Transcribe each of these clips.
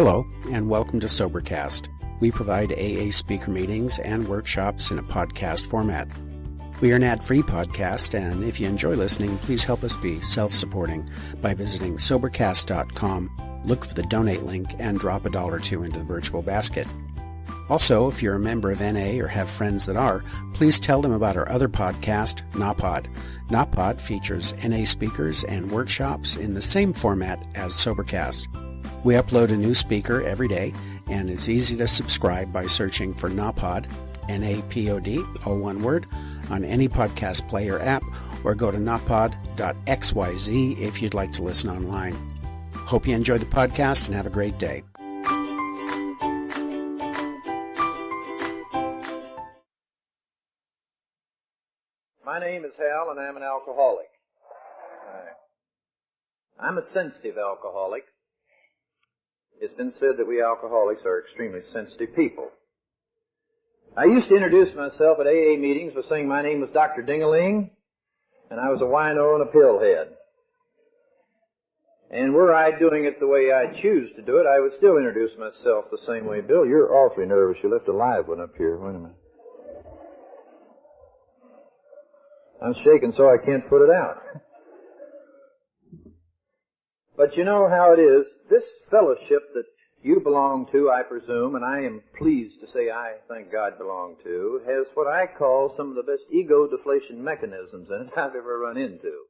Hello, and welcome to Sobercast. We provide AA speaker meetings and workshops in a podcast format. We are an ad-free podcast, and if you enjoy listening, please help us be self-supporting by visiting Sobercast.com, look for the donate link, and drop $1 or $2 into the virtual basket. Also, if you're a member of NA or have friends that are, please tell them about our other podcast, NAPOD. NAPOD features NA speakers and workshops in the same format as Sobercast. We upload a new speaker every day, and it's easy to subscribe by searching for NAPOD, N-A-P-O-D, all one word, on any podcast player app, or go to napod.xyz if you'd like to listen online. Hope you enjoy the podcast and have a great day. My name is Hal, and I'm an alcoholic. I'm a sensitive alcoholic. It's been said that we alcoholics are extremely sensitive people. I used to introduce myself at AA meetings by saying my name was Dr. Ding-a-ling, and I was a wino and a pillhead. And were I doing it the way I choose to do it, I would still introduce myself the same way. Bill, you're awfully nervous. You left a live one up here. Wait a minute. I'm shaking so I can't put it out. But you know how it is. This fellowship that you belong to, I presume, and I am pleased to say I, thank God, belong to, has what I call some of the best ego deflation mechanisms in it I've ever run into.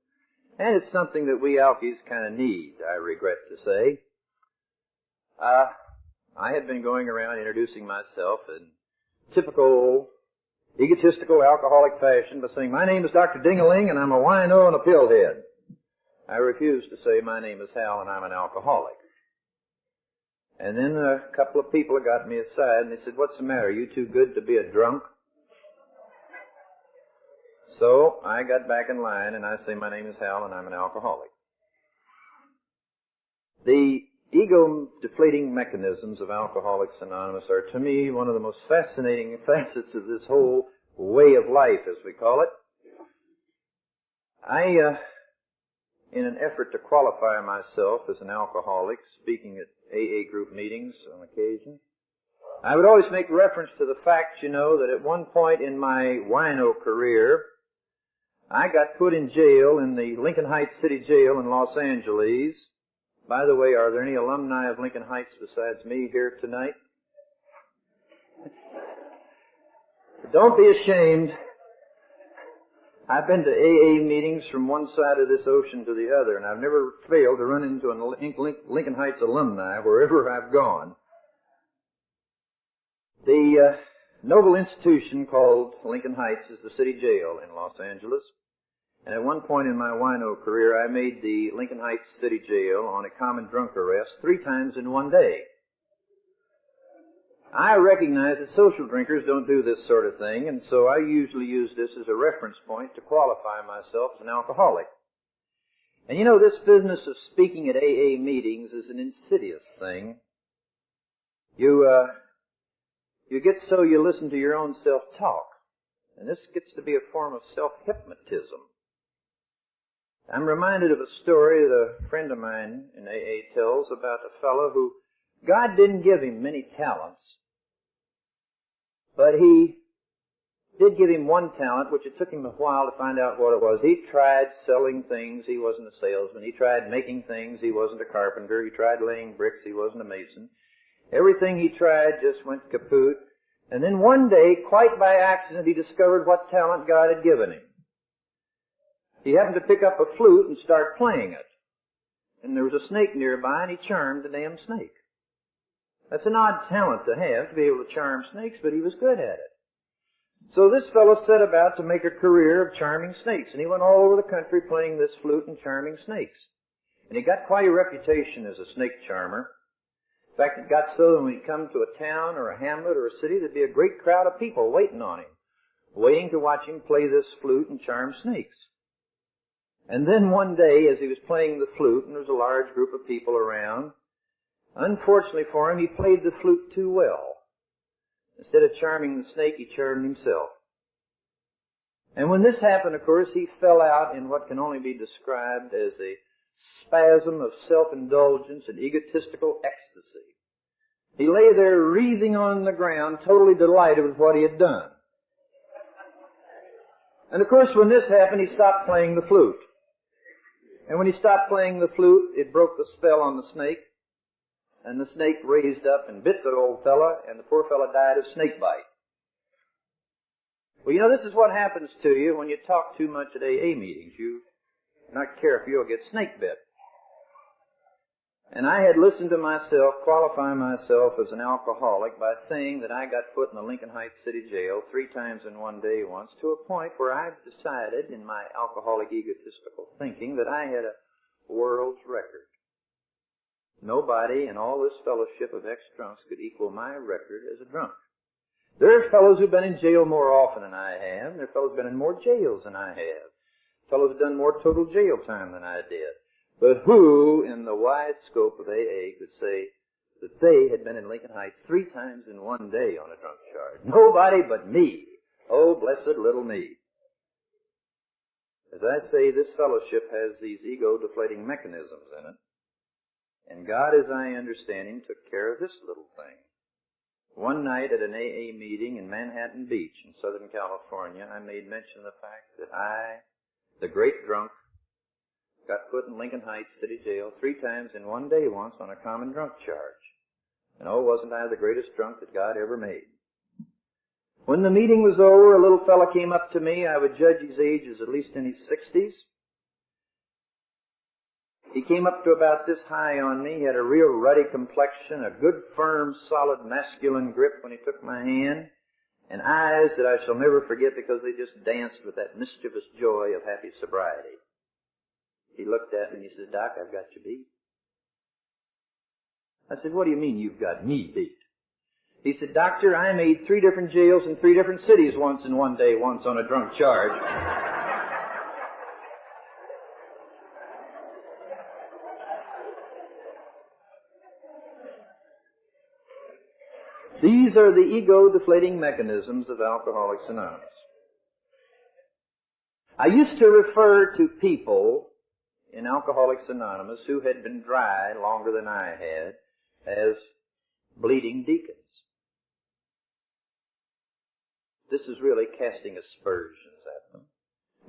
And it's something that we alkies kind of need, I regret to say. I had been going around introducing myself in typical egotistical alcoholic fashion by saying, my name is Dr. Ding-a-ling, and I'm a wino and a pillhead. I refused to say my name is Hal and I'm an alcoholic. And then a couple of people got me aside and they said, what's the matter? Are you too good to be a drunk? So I got back in line and I say my name is Hal and I'm an alcoholic. The ego-deflating mechanisms of Alcoholics Anonymous are, to me, one of the most fascinating facets of this whole way of life, as we call it. In an effort to qualify myself as an alcoholic, speaking at AA group meetings on occasion, I would always make reference to the fact, that at one point in my wino career, I got put in jail in the Lincoln Heights City Jail in Los Angeles. By the way, are there any alumni of Lincoln Heights besides me here tonight? Don't be ashamed. I've been to AA meetings from one side of this ocean to the other, and I've never failed to run into a Lincoln Heights alumni wherever I've gone. The noble institution called Lincoln Heights is the city jail in Los Angeles. And at one point in my wino career, I made the Lincoln Heights City Jail on a common drunk arrest 3 times in one day. I recognize that social drinkers don't do this sort of thing, and so I usually use this as a reference point to qualify myself as an alcoholic. And this business of speaking at AA meetings is an insidious thing. You get so you listen to your own self-talk, and this gets to be a form of self-hypnotism. I'm reminded of a story that a friend of mine in AA tells about a fellow who God didn't give him many talents, but He did give him one talent, which it took him a while to find out what it was. He tried selling things. He wasn't a salesman. He tried making things. He wasn't a carpenter. He tried laying bricks. He wasn't a mason. Everything he tried just went kaput. And then one day, quite by accident, he discovered what talent God had given him. He happened to pick up a flute and start playing it. And there was a snake nearby, and he charmed the damn snake. That's an odd talent to have, to be able to charm snakes, but he was good at it. So this fellow set about to make a career of charming snakes, and he went all over the country playing this flute and charming snakes. And he got quite a reputation as a snake charmer. In fact, it got so that when he'd come to a town or a hamlet or a city, there'd be a great crowd of people waiting on him, waiting to watch him play this flute and charm snakes. And then one day, as he was playing the flute, and there was a large group of people around, unfortunately for him, he played the flute too well. Instead of charming the snake, he charmed himself. And when this happened, of course, he fell out in what can only be described as a spasm of self-indulgence and egotistical ecstasy. He lay there wreathing on the ground, totally delighted with what he had done. And of course, when this happened, he stopped playing the flute. And when he stopped playing the flute, it broke the spell on the snake. And the snake raised up and bit the old fella, and the poor fella died of snake bite. Well, you know, this is what happens to you when you talk too much at AA meetings. You not care if you'll get snake bit. And I had listened to myself qualify myself as an alcoholic by saying that I got put in the Lincoln Heights City Jail 3 times in one day once, to a point where I've decided in my alcoholic egotistical thinking that I had a world's record. Nobody in all this fellowship of ex-drunks could equal my record as a drunk. There are fellows who've been in jail more often than I have. There are fellows who've been in more jails than I have. Fellows who've done more total jail time than I did. But who, in the wide scope of AA, could say that they had been in Lincoln Heights 3 times in one day on a drunk charge? Nobody but me. Oh, blessed little me. As I say, this fellowship has these ego-deflating mechanisms in it. And God, as I understand Him, took care of this little thing. One night at an AA meeting in Manhattan Beach in Southern California, I made mention of the fact that I, the great drunk, got put in Lincoln Heights City Jail 3 times in one day once on a common drunk charge. And oh, wasn't I the greatest drunk that God ever made. When the meeting was over, a little fella came up to me. I would judge his age as at least in his 60s. He came up to about this high on me. He had a real ruddy complexion, a good, firm, solid, masculine grip when he took my hand, and eyes that I shall never forget because they just danced with that mischievous joy of happy sobriety. He looked at me and he said, "Doc, I've got you beat." I said, "What do you mean you've got me beat?" He said, "Doctor, I made 3 different jails in 3 different cities once in one day, once on a drunk charge." These are the ego-deflating mechanisms of Alcoholics Anonymous. I used to refer to people in Alcoholics Anonymous who had been dry longer than I had as bleeding deacons. This is really casting aspersions at them.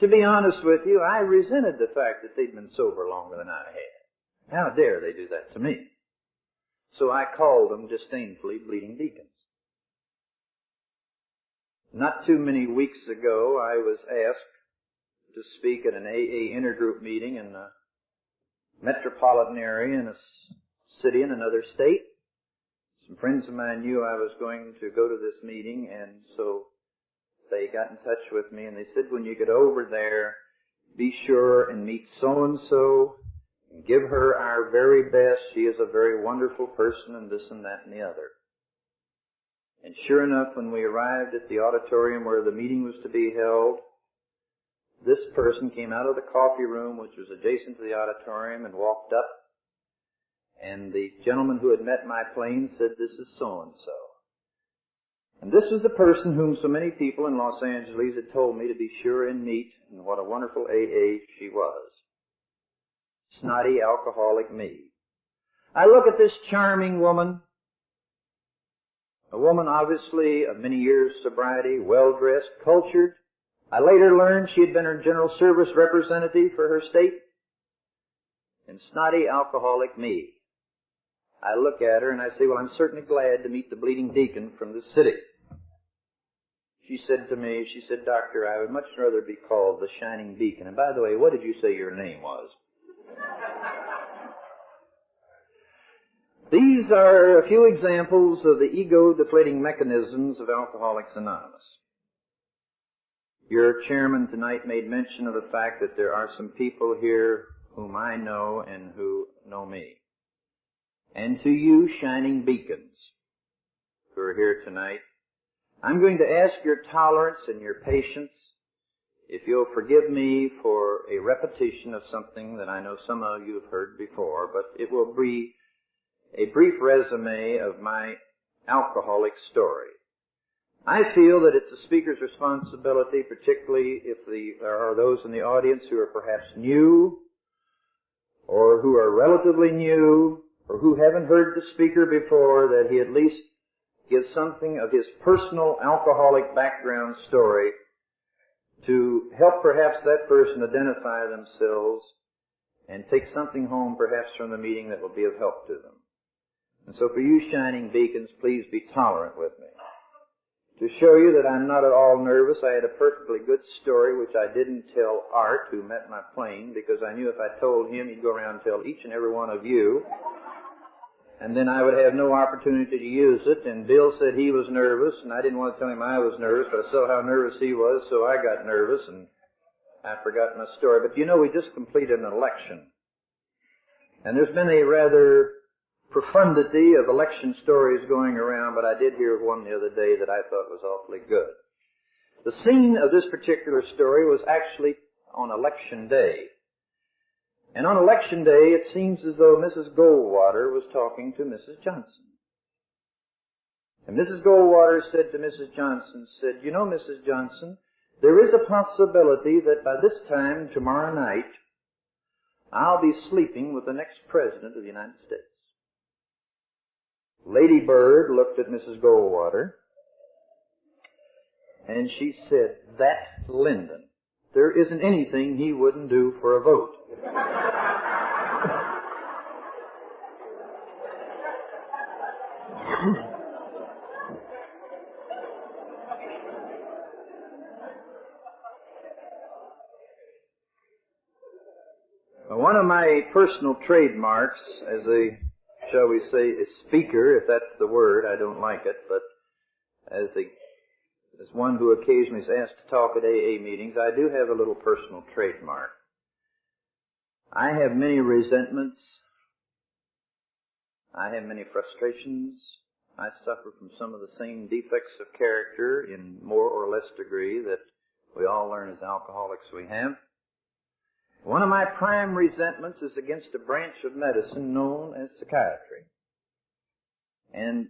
To be honest with you, I resented the fact that they'd been sober longer than I had. How dare they do that to me? So I called them disdainfully bleeding deacons. Not too many weeks ago, I was asked to speak at an AA intergroup meeting in a metropolitan area in a city in another state. Some friends of mine knew I was going to go to this meeting, and so they got in touch with me, and they said, "When you get over there, be sure and meet so-and-so, and give her our very best. She is a very wonderful person," and this and that and the other. And sure enough, when we arrived at the auditorium where the meeting was to be held, this person came out of the coffee room, which was adjacent to the auditorium, and walked up. And the gentleman who had met my plane said, "This is so-and-so." And this was the person whom so many people in Los Angeles had told me to be sure and meet, and what a wonderful AA she was. Snotty, alcoholic me. I look at this charming woman, a woman obviously of many years' sobriety, well-dressed, cultured. I later learned she had been her general service representative for her state. And snotty, alcoholic me. I look at her and I say, "Well, I'm certainly glad to meet the bleeding deacon from this city." She said to me, she said, "Doctor, I would much rather be called the Shining Beacon. And by the way, what did you say your name was?" These are a few examples of the ego-deflating mechanisms of Alcoholics Anonymous. Your chairman tonight made mention of the fact that there are some people here whom I know and who know me. And to you, shining beacons, who are here tonight, I'm going to ask your tolerance and your patience if you'll forgive me for a repetition of something that I know some of you have heard before, but it will be a brief resume of my alcoholic story. I feel that it's the speaker's responsibility, particularly if there are those in the audience who are perhaps new, or who are relatively new, or who haven't heard the speaker before, that he at least gives something of his personal alcoholic background story to help perhaps that person identify themselves and take something home perhaps from the meeting that will be of help to them. And so for you shining beacons, please be tolerant with me. To show you that I'm not at all nervous, I had a perfectly good story which I didn't tell Art, who met my plane, because I knew if I told him, he'd go around and tell each and every one of you, and then I would have no opportunity to use it. And Bill said he was nervous, and I didn't want to tell him I was nervous, but I saw how nervous he was, so I got nervous, and I forgot my story. But you know, we just completed an election, and there's been a rather profundity of election stories going around, but I did hear one the other day that I thought was awfully good. The scene of this particular story was actually on Election Day. And on Election Day, it seems as though Mrs. Goldwater was talking to Mrs. Johnson. And Mrs. Goldwater said to Mrs. Johnson, said, "You know, Mrs. Johnson, there is a possibility that by this time tomorrow night, I'll be sleeping with the next President of the United States." Lady Bird looked at Mrs. Goldwater, and she said, "That Lyndon. There isn't anything he wouldn't do for a vote." One of my personal trademarks as a, shall we say, a speaker, if that's the word, I don't like it, but as one who occasionally is asked to talk at AA meetings, I do have a little personal trademark. I have many resentments. I have many frustrations. I suffer from some of the same defects of character in more or less degree that we all learn as alcoholics we have. One of my prime resentments is against a branch of medicine known as psychiatry. And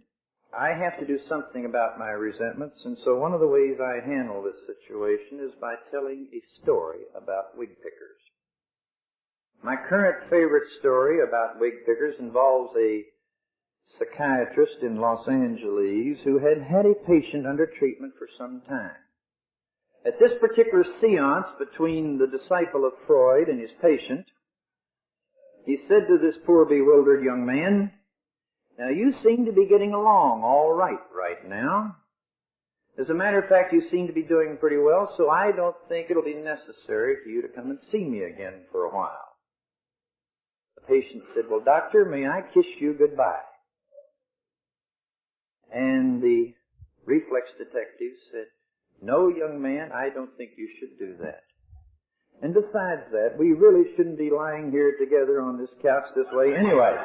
I have to do something about my resentments, and so one of the ways I handle this situation is by telling a story about wig pickers. My current favorite story about wig pickers involves a psychiatrist in Los Angeles who had had a patient under treatment for some time. At this particular seance between the disciple of Freud and his patient, he said to this poor bewildered young man, "Now you seem to be getting along all right now. As a matter of fact, you seem to be doing pretty well, so I don't think it'll be necessary for you to come and see me again for a while." The patient said, "Well, doctor, may I kiss you goodbye?" And the reflex detective said, "No, young man, I don't think you should do that. And besides that, we really shouldn't be lying here together on this couch this way anyway."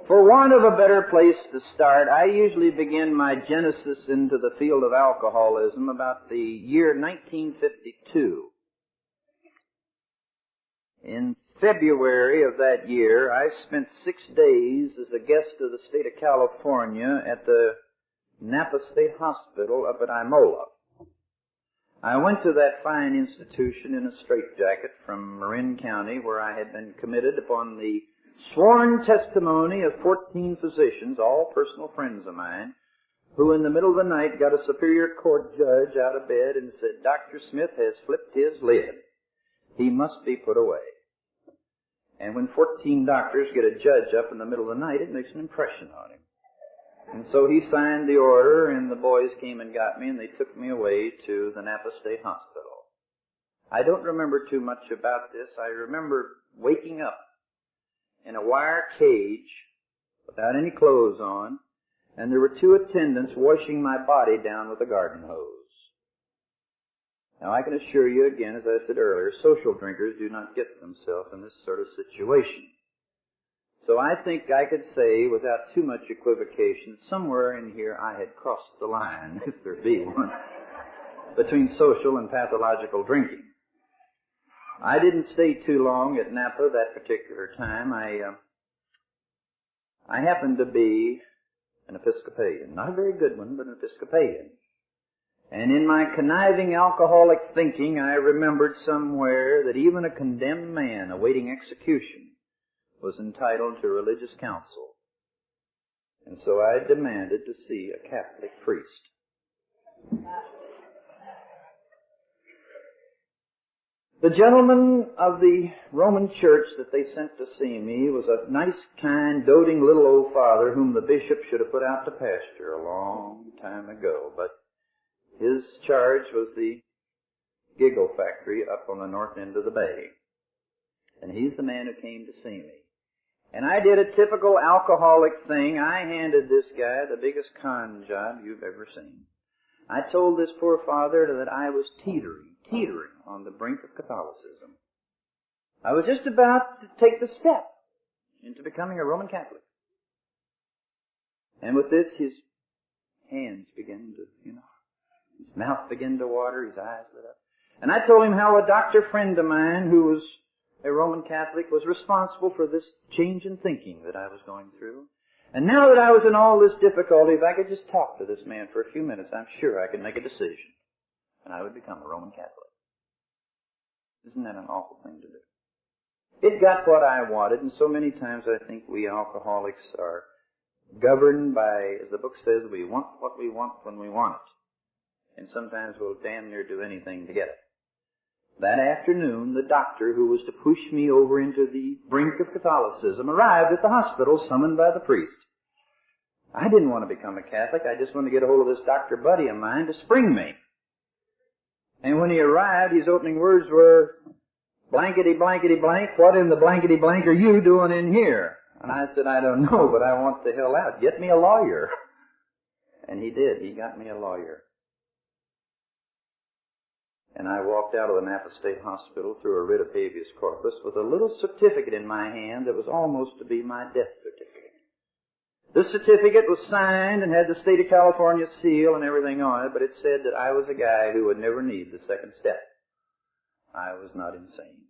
For want of a better place to start, I usually begin my genesis into the field of alcoholism about the year 1952. In February of that year, I spent 6 days as a guest of the state of California at the Napa State Hospital up at Imola. I went to that fine institution in a straitjacket from Marin County, where I had been committed upon the sworn testimony of 14 physicians, all personal friends of mine, who in the middle of the night got a Superior Court judge out of bed and said, "Dr. Smith has flipped his lid. He must be put away." And when 14 doctors get a judge up in the middle of the night, it makes an impression on him. And so he signed the order, and the boys came and got me, and they took me away to the Napa State Hospital. I don't remember too much about this. I remember waking up in a wire cage without any clothes on, and there were 2 attendants washing my body down with a garden hose. Now, I can assure you again, as I said earlier, social drinkers do not get themselves in this sort of situation. So I think I could say, without too much equivocation, somewhere in here I had crossed the line, if there be one, between social and pathological drinking. I didn't stay too long at Napa that particular time. I happened to be an Episcopalian. Not a very good one, but an Episcopalian. And in my conniving alcoholic thinking, I remembered somewhere that even a condemned man awaiting execution was entitled to religious counsel. And so I demanded to see a Catholic priest. The gentleman of the Roman church that they sent to see me was a nice, kind, doting little old father whom the bishop should have put out to pasture a long time ago. But his charge was the giggle factory up on the north end of the bay. And he's the man who came to see me. And I did a typical alcoholic thing. I handed this guy the biggest con job you've ever seen. I told this poor father that I was teetering on the brink of Catholicism. I was just about to take the step into becoming a Roman Catholic. And with this, his hands began to, his mouth began to water, his eyes lit up. And I told him how a doctor friend of mine who was a Roman Catholic was responsible for this change in thinking that I was going through. And now that I was in all this difficulty, if I could just talk to this man for a few minutes, I'm sure I could make a decision. And I would become a Roman Catholic. Isn't that an awful thing to do? It got what I wanted, and so many times I think we alcoholics are governed by, as the book says, we want what we want when we want it. And sometimes we'll damn near do anything to get it. That afternoon, the doctor who was to push me over into the brink of Catholicism arrived at the hospital, summoned by the priest. I didn't want to become a Catholic. I just wanted to get a hold of this doctor buddy of mine to spring me. And when he arrived, his opening words were, blankety, blankety, blank, what in the blankety blank are you doing in here? And I said, I don't know, but I want the hell out. Get me a lawyer. And he did. He got me a lawyer. And I walked out of the Napa State Hospital through a writ of habeas corpus with a little certificate in my hand that was almost to be my death certificate. This certificate was signed and had the state of California seal and everything on it, but it said that I was a guy who would never need the second step. I was not insane.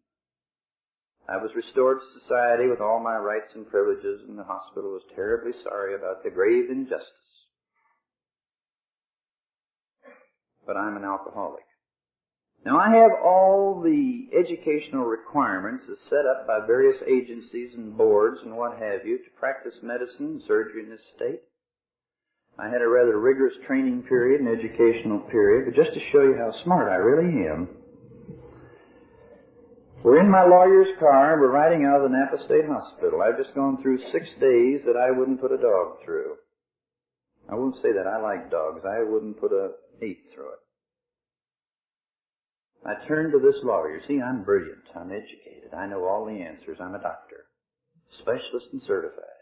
I was restored to society with all my rights and privileges, and the hospital was terribly sorry about the grave injustice. But I'm an alcoholic. Now, I have all the educational requirements as set up by various agencies and boards and what have you to practice medicine and surgery in this state. I had a rather rigorous training period and educational period, but just to show you how smart I really am, we're in my lawyer's car and we're riding out of the Napa State Hospital. I've just gone through 6 days that I wouldn't put a dog through. I won't say that. I like dogs. I wouldn't put a ape through it. I turned to this lawyer. See, I'm brilliant. I'm educated. I know all the answers. I'm a doctor, specialist and certified.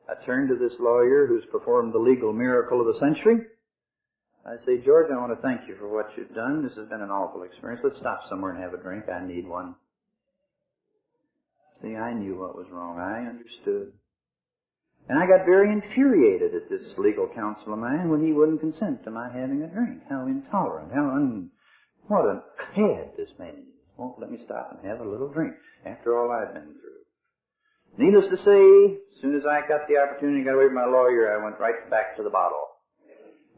I turned to this lawyer who's performed the legal miracle of the century. I say, George, I want to thank you for what you've done. This has been an awful experience. Let's stop somewhere and have a drink. I need one. See, I knew what was wrong. I understood. And I got very infuriated at this legal counsel of mine when he wouldn't consent to my having a drink. How intolerant, what a head this man is. Won't let me stop and have a little drink after all I've been through. Needless to say, as soon as I got the opportunity to get away from my lawyer, I went right back to the bottle.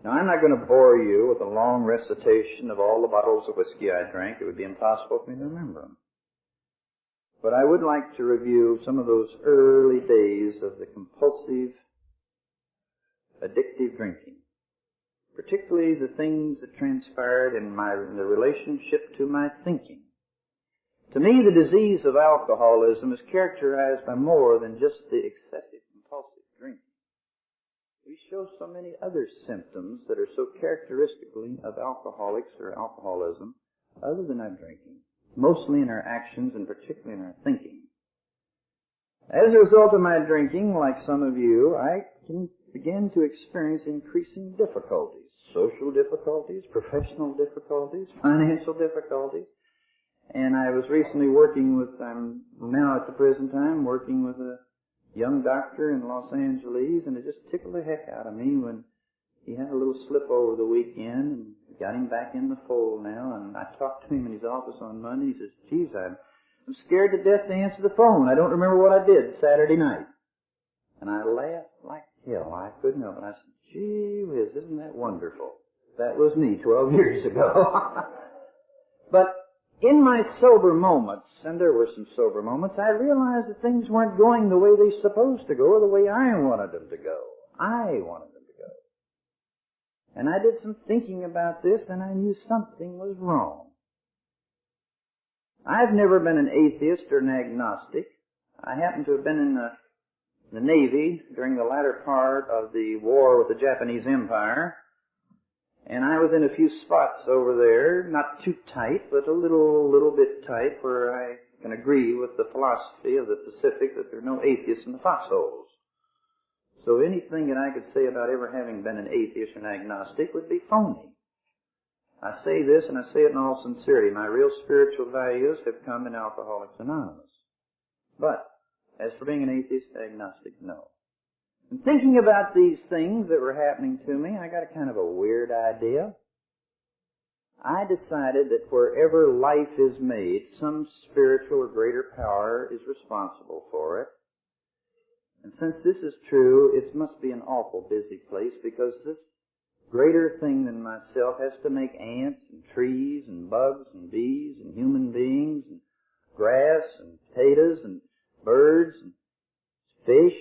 Now, I'm not going to bore you with a long recitation of all the bottles of whiskey I drank. It would be impossible for me to remember them. But I would like to review some of those early days of the compulsive, addictive drinking. Particularly the things that transpired in the relationship to my thinking. To me, the disease of alcoholism is characterized by more than just the excessive compulsive drinking. We show so many other symptoms that are so characteristically of alcoholics or alcoholism, other than our drinking, mostly in our actions and particularly in our thinking. As a result of my drinking, like some of you, I began to experience increasing difficulties. Social difficulties, professional difficulties, financial difficulties. And I was recently I'm now at the present time working with a young doctor in Los Angeles, and it just tickled the heck out of me when He had a little slip over the weekend, and got him back in the fold now, and I talked to him in his office on Monday. He says, geez, I'm scared to death to answer the phone. I don't remember what I did Saturday night. And I laughed like hell. I couldn't help it. I said, gee whiz, isn't that wonderful? That was me 12 years ago. But in my sober moments, and there were some sober moments, I realized that things weren't going the way they're supposed to go or the way I wanted them to go. I wanted them to go. And I did some thinking about this, and I knew something was wrong. I've never been an atheist or an agnostic. I happen to have been in the Navy during the latter part of the war with the Japanese Empire. And I was in a few spots over there, not too tight, but a little bit tight, where I can agree with the philosophy of the Pacific that there are no atheists in the foxholes. So anything that I could say about ever having been an atheist or an agnostic would be phony. I say this, and I say it in all sincerity. My real spiritual values have come in Alcoholics Anonymous. But as for being an atheist, agnostic, no. And thinking about these things that were happening to me, I got a kind of a weird idea. I decided that wherever life is made, some spiritual or greater power is responsible for it. And since this is true, it must be an awful busy place, because this greater thing than myself has to make ants and trees and bugs and bees and human beings and grass and potatoes and birds and fish.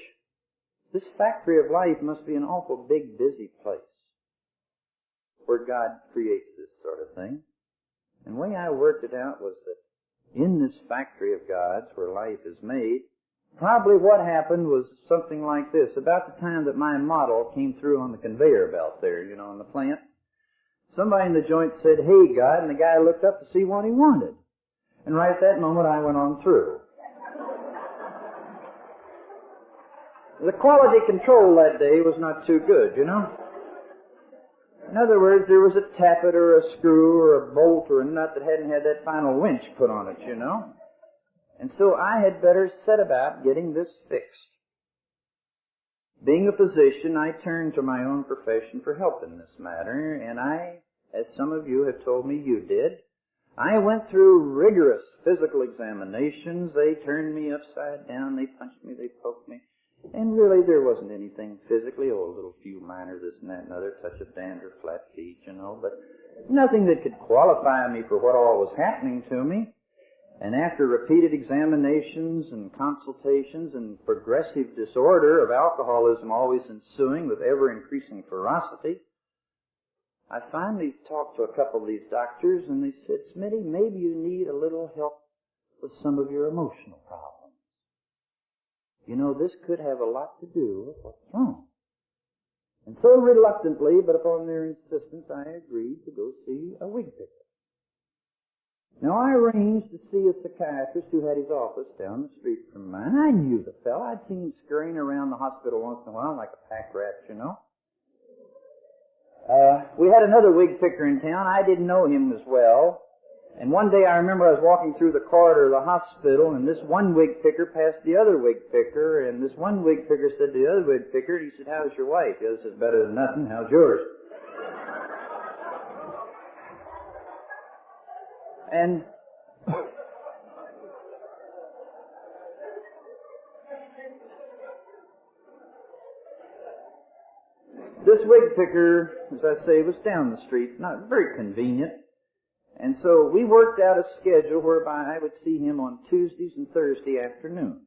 This factory of life must be an awful big, busy place where God creates this sort of thing. And the way I worked it out was that in this factory of God's where life is made, probably what happened was something like this. About the time that my model came through on the conveyor belt there, in the plant, somebody in the joint said, "Hey, God," and the guy looked up to see what he wanted. And right at that moment, I went on through. The quality control that day was not too good, In other words, there was a tappet or a screw or a bolt or a nut that hadn't had that final winch put on it, And so I had better set about getting this fixed. Being a physician, I turned to my own profession for help in this matter, and I, as some of you have told me you did, I went through rigorous physical examinations. They turned me upside down, they punched me, they poked me. And really, there wasn't anything physically, a little few minor this and that and other, touch of dander, flat feet, but nothing that could qualify me for what all was happening to me. And after repeated examinations and consultations and progressive disorder of alcoholism always ensuing with ever-increasing ferocity, I finally talked to a couple of these doctors, and they said, "Smitty, maybe you need a little help with some of your emotional problems. This could have a lot to do with what's wrong." And so reluctantly, but upon their insistence, I agreed to go see a wig picker. Now, I arranged to see a psychiatrist who had his office down the street from mine. I knew the fellow. I'd seen him scurrying around the hospital once in a while like a pack rat, We had another wig picker in town. I didn't know him as well. And one day I remember I was walking through the corridor of the hospital, and this one wig picker passed the other wig picker, and this one wig picker said to the other wig picker, he said, "How's your wife?" The other said, "Better than nothing. How's yours?" And this wig picker, as I say, was down the street, not very convenient. And so we worked out a schedule whereby I would see him on Tuesdays and Thursday afternoons.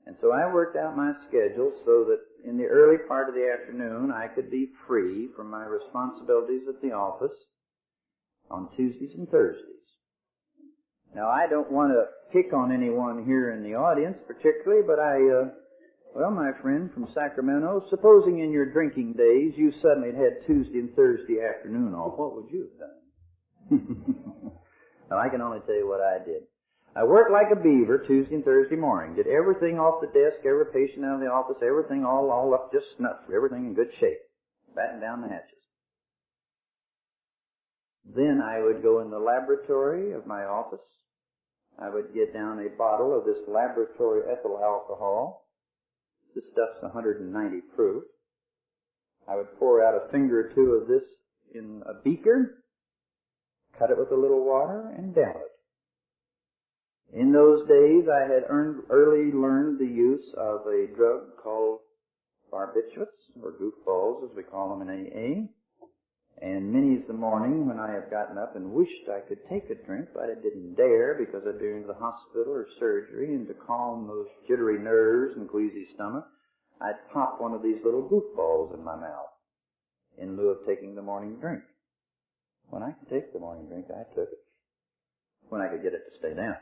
And so I worked out my schedule so that in the early part of the afternoon I could be free from my responsibilities at the office on Tuesdays and Thursdays. Now, I don't want to pick on anyone here in the audience particularly, but my friend from Sacramento, supposing in your drinking days you suddenly had Tuesday and Thursday afternoon off, what would you have done? Well, I can only tell you what I did. I worked like a beaver Tuesday and Thursday morning, did everything off the desk, every patient out of the office, everything all up just snuff, everything in good shape, batten down the hatches. Then I would go in the laboratory of my office. I would get down a bottle of this laboratory ethyl alcohol. This stuff's 190 proof. I would pour out a finger or two of this in a beaker, cut it with a little water, and down it. In those days, I had early learned the use of a drug called barbiturates, or goofballs, as we call them in AA. And many's the morning when I have gotten up and wished I could take a drink, but I didn't dare because I'd been to the hospital or surgery, and to calm those jittery nerves and queasy stomach, I'd pop one of these little goofballs in my mouth in lieu of taking the morning drink. When I could take the morning drink, I took it. When I could get it to stay down.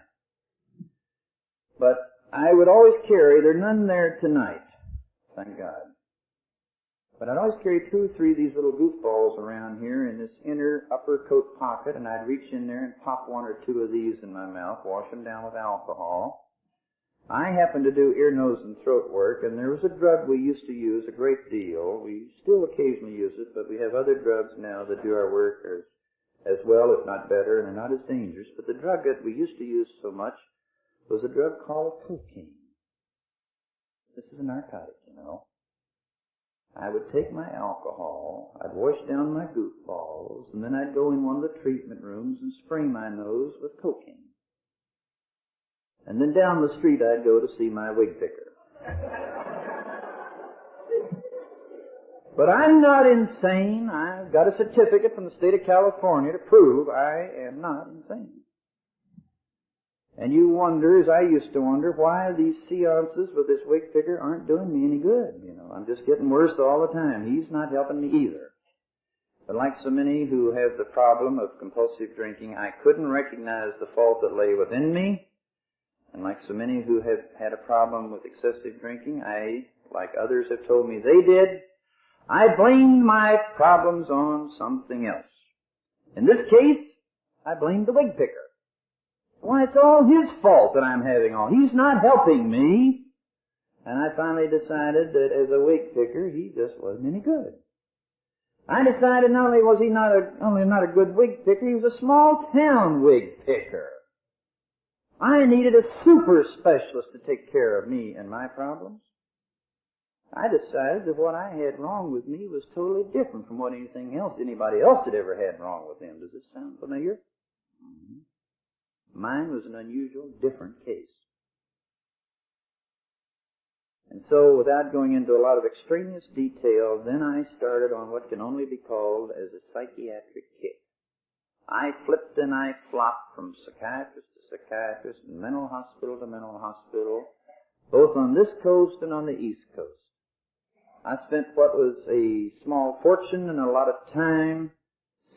But I would always carry, there are none there tonight, thank God. But I'd always carry 2 or 3 of these little goofballs around here in this inner upper coat pocket, and I'd reach in there and pop 1 or 2 of these in my mouth, wash them down with alcohol. I happen to do ear, nose, and throat work, and there was a drug we used to use a great deal. We still occasionally use it, but we have other drugs now that do our work as well, if not better, and are not as dangerous. But the drug that we used to use so much was a drug called cocaine. This is a narcotic, you know. I would take my alcohol, I'd wash down my goofballs, and then I'd go in one of the treatment rooms and spray my nose with cocaine. And then down the street I'd go to see my wig picker. But I'm not insane. I've got a certificate from the state of California to prove I am not insane. And you wonder, as I used to wonder, why these seances with this wig picker aren't doing me any good. You know, I'm just getting worse all the time. He's not helping me either. But like so many who have the problem of compulsive drinking, I couldn't recognize the fault that lay within me. And like so many who have had a problem with excessive drinking, I, like others have told me they did, I blamed my problems on something else. In this case, I blamed the wig picker. Why, it's all his fault that I'm having all. He's not helping me. And I finally decided that as a wig picker, he just wasn't any good. I decided not only was he not a good wig picker, he was a small town wig picker. I needed a super specialist to take care of me and my problems. I decided that what I had wrong with me was totally different from what anybody else had ever had wrong with him. Does this sound familiar? Mm-hmm. Mine was an unusual, different case. And so, without going into a lot of extraneous detail, then I started on what can only be called as a psychiatric kick. I flipped and I flopped from psychiatrist to psychiatrist, and mental hospital to mental hospital, both on this coast and on the East Coast. I spent what was a small fortune and a lot of time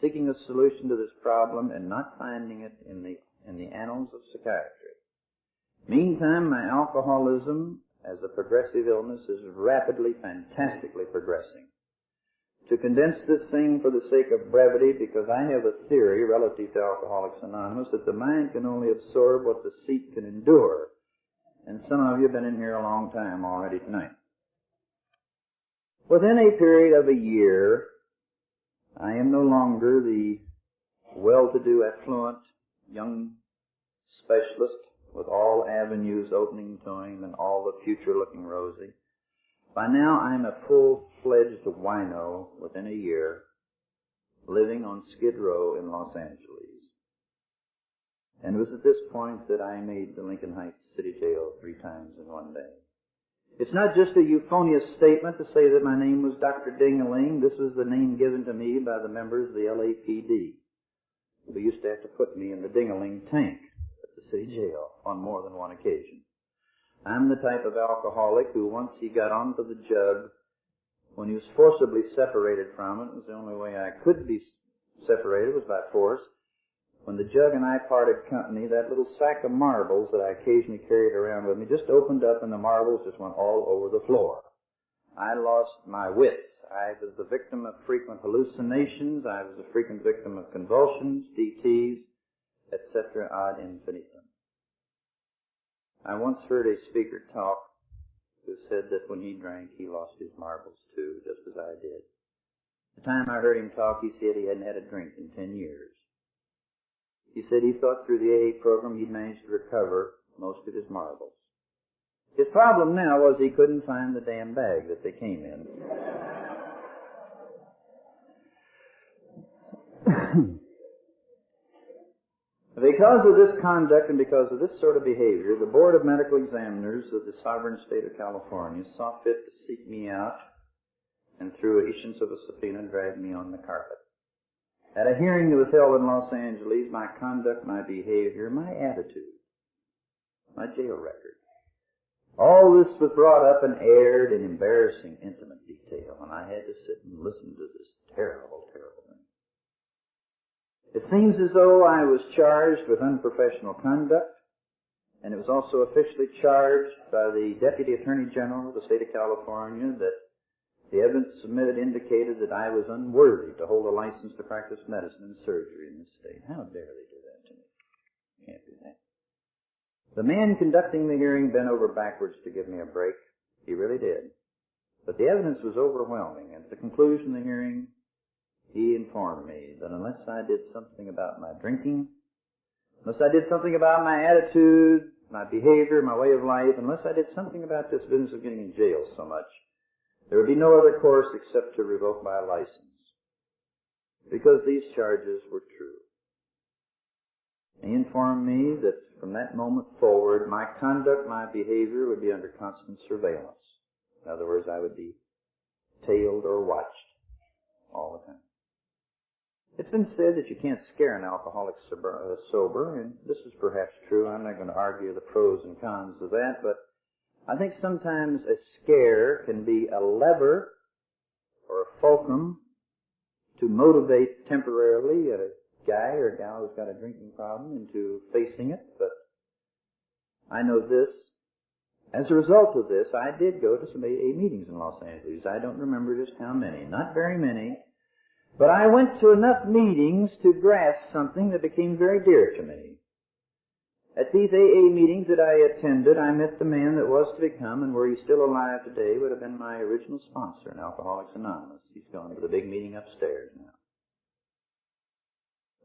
seeking a solution to this problem and not finding it in the annals of psychiatry. Meantime, my alcoholism as a progressive illness is rapidly, fantastically progressing. To condense this thing for the sake of brevity, because I have a theory relative to Alcoholics Anonymous that the mind can only absorb what the seat can endure. And some of you have been in here a long time already tonight. Within a period of a year, I am no longer the well-to-do, affluent, young specialist with all avenues opening to him and all the future looking rosy. By now, I'm a full-fledged wino within a year, living on Skid Row in Los Angeles. And it was at this point that I made the Lincoln Heights City Jail 3 times in one day. It's not just a euphonious statement to say that my name was Dr. Ding-a-ling. This was the name given to me by the members of the LAPD, who used to have to put me in the Ding-a-ling tank at the city jail on more than one occasion. I'm the type of alcoholic who, once he got onto the jug, when he was forcibly separated from it, it was the only way I could be separated was by force. When the jug and I parted company, that little sack of marbles that I occasionally carried around with me just opened up and the marbles just went all over the floor. I lost my wits. I was the victim of frequent hallucinations. I was a frequent victim of convulsions, DTs, etc. ad infinitum. I once heard a speaker talk who said that when he drank, he lost his marbles too, just as I did. The time I heard him talk, he said he hadn't had a drink in 10 years. He said he thought through the AA program he'd managed to recover most of his marbles. His problem now was he couldn't find the damn bag that they came in. Because of this conduct and because of this sort of behavior, the Board of Medical Examiners of the sovereign state of California saw fit to seek me out and through issuance of a subpoena dragged me on the carpet. At a hearing that was held in Los Angeles, my conduct, my behavior, my attitude, my jail record, all this was brought up and aired in embarrassing, intimate detail, and I had to sit and listen to this terrible, terrible thing. It seems as though I was charged with unprofessional conduct, and it was also officially charged by the Deputy Attorney General of the state of California that the evidence submitted indicated that I was unworthy to hold a license to practice medicine and surgery in this state. How dare they do that to me? Can't do that. The man conducting the hearing bent over backwards to give me a break. He really did. But the evidence was overwhelming, and at the conclusion of the hearing, he informed me that unless I did something about my drinking, unless I did something about my attitude, my behavior, my way of life, unless I did something about this business of getting in jail so much, there would be no other course except to revoke my license, because these charges were true. He informed me that from that moment forward, my conduct, my behavior would be under constant surveillance. In other words, I would be tailed or watched all the time. It's been said that you can't scare an alcoholic sober, and this is perhaps true. I'm not going to argue the pros and cons of that, but I think sometimes a scare can be a lever or a fulcrum to motivate temporarily a guy or a gal who's got a drinking problem into facing it. But I know this. As a result of this, I did go to some AA meetings in Los Angeles. I don't remember just how many. Not very many. But I went to enough meetings to grasp something that became very dear to me. At these AA meetings that I attended, I met the man that was to become, and were he still alive today, would have been my original sponsor in Alcoholics Anonymous. He's gone to the big meeting upstairs now.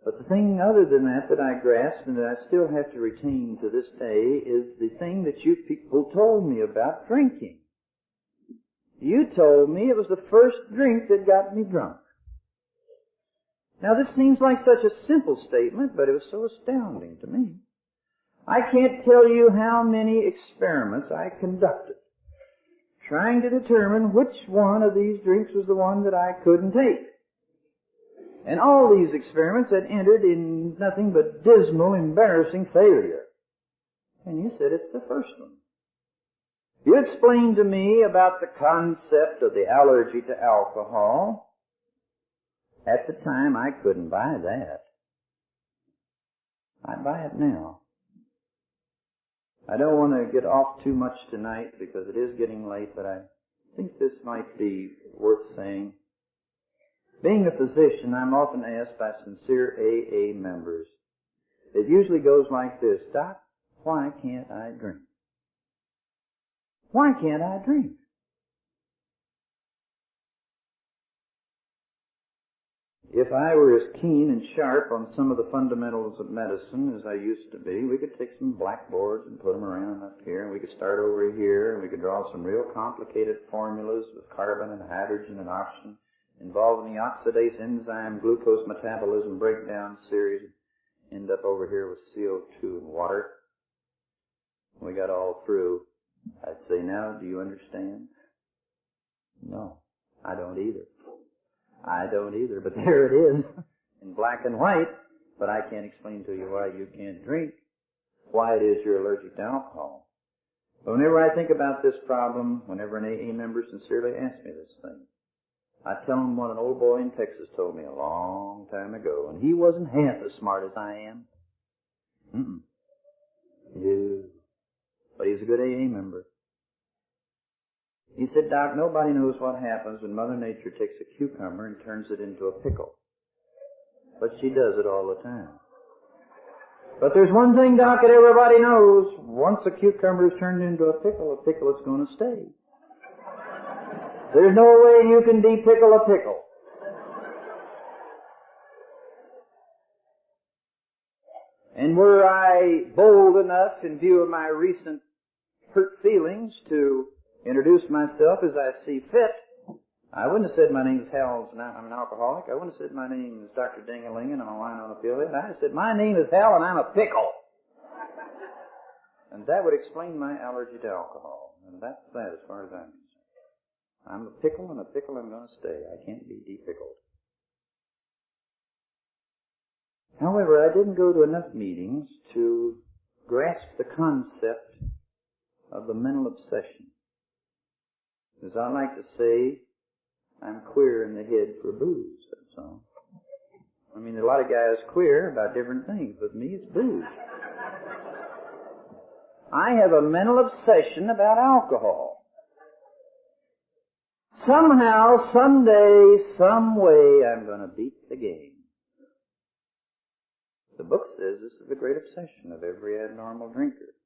But the thing other than that I grasped and that I still have to retain to this day is the thing that you people told me about drinking. You told me it was the first drink that got me drunk. Now this seems like such a simple statement, but it was so astounding to me. I can't tell you how many experiments I conducted trying to determine which one of these drinks was the one that I couldn't take. And all these experiments had ended in nothing but dismal, embarrassing failure. And you said it's the first one. You explained to me about the concept of the allergy to alcohol. At the time, I couldn't buy that. I buy it now. I don't want to get off too much tonight because it is getting late, but I think this might be worth saying. Being a physician, I'm often asked by sincere AA members. It usually goes like this: Doc, why can't I drink? Why can't I drink? If I were as keen and sharp on some of the fundamentals of medicine as I used to be, we could take some blackboards and put them around up here, and we could start over here, and we could draw some real complicated formulas with carbon and hydrogen and oxygen involving the oxidase enzyme glucose metabolism breakdown series, and end up over here with CO2 and water. We got all through. I'd say, now, do you understand? No, I don't either. I don't either, but there it is, in black and white. But I can't explain to you why you can't drink, why it is you're allergic to alcohol. But whenever I think about this problem, whenever an AA member sincerely asks me this thing, I tell them what an old boy in Texas told me a long time ago, and he wasn't half as smart as I am. No. But he's a good AA member. He said, Doc, nobody knows what happens when Mother Nature takes a cucumber and turns it into a pickle. But she does it all the time. But there's one thing, Doc, that everybody knows. Once a cucumber is turned into a pickle is going to stay. There's no way you can de-pickle a pickle. And were I bold enough, in view of my recent hurt feelings, to introduce myself as I see fit, I wouldn't have said my name is Hal and I'm an alcoholic. I wouldn't have said my name is Dr. Ding-a-ling and I'm a wine on a pill. I said my name is Hal and I'm a pickle. And that would explain my allergy to alcohol. And that's that as far as I'm concerned. I'm a pickle and a pickle I'm going to stay. I can't be de-pickled. However, I didn't go to enough meetings to grasp the concept of the mental obsession. As I like to say, I'm queer in the head for booze, that's all. I mean, a lot of guys queer about different things, but me, it's booze. I have a mental obsession about alcohol. Somehow, someday, some way, I'm going to beat the game. The book says this is the great obsession of every abnormal drinker.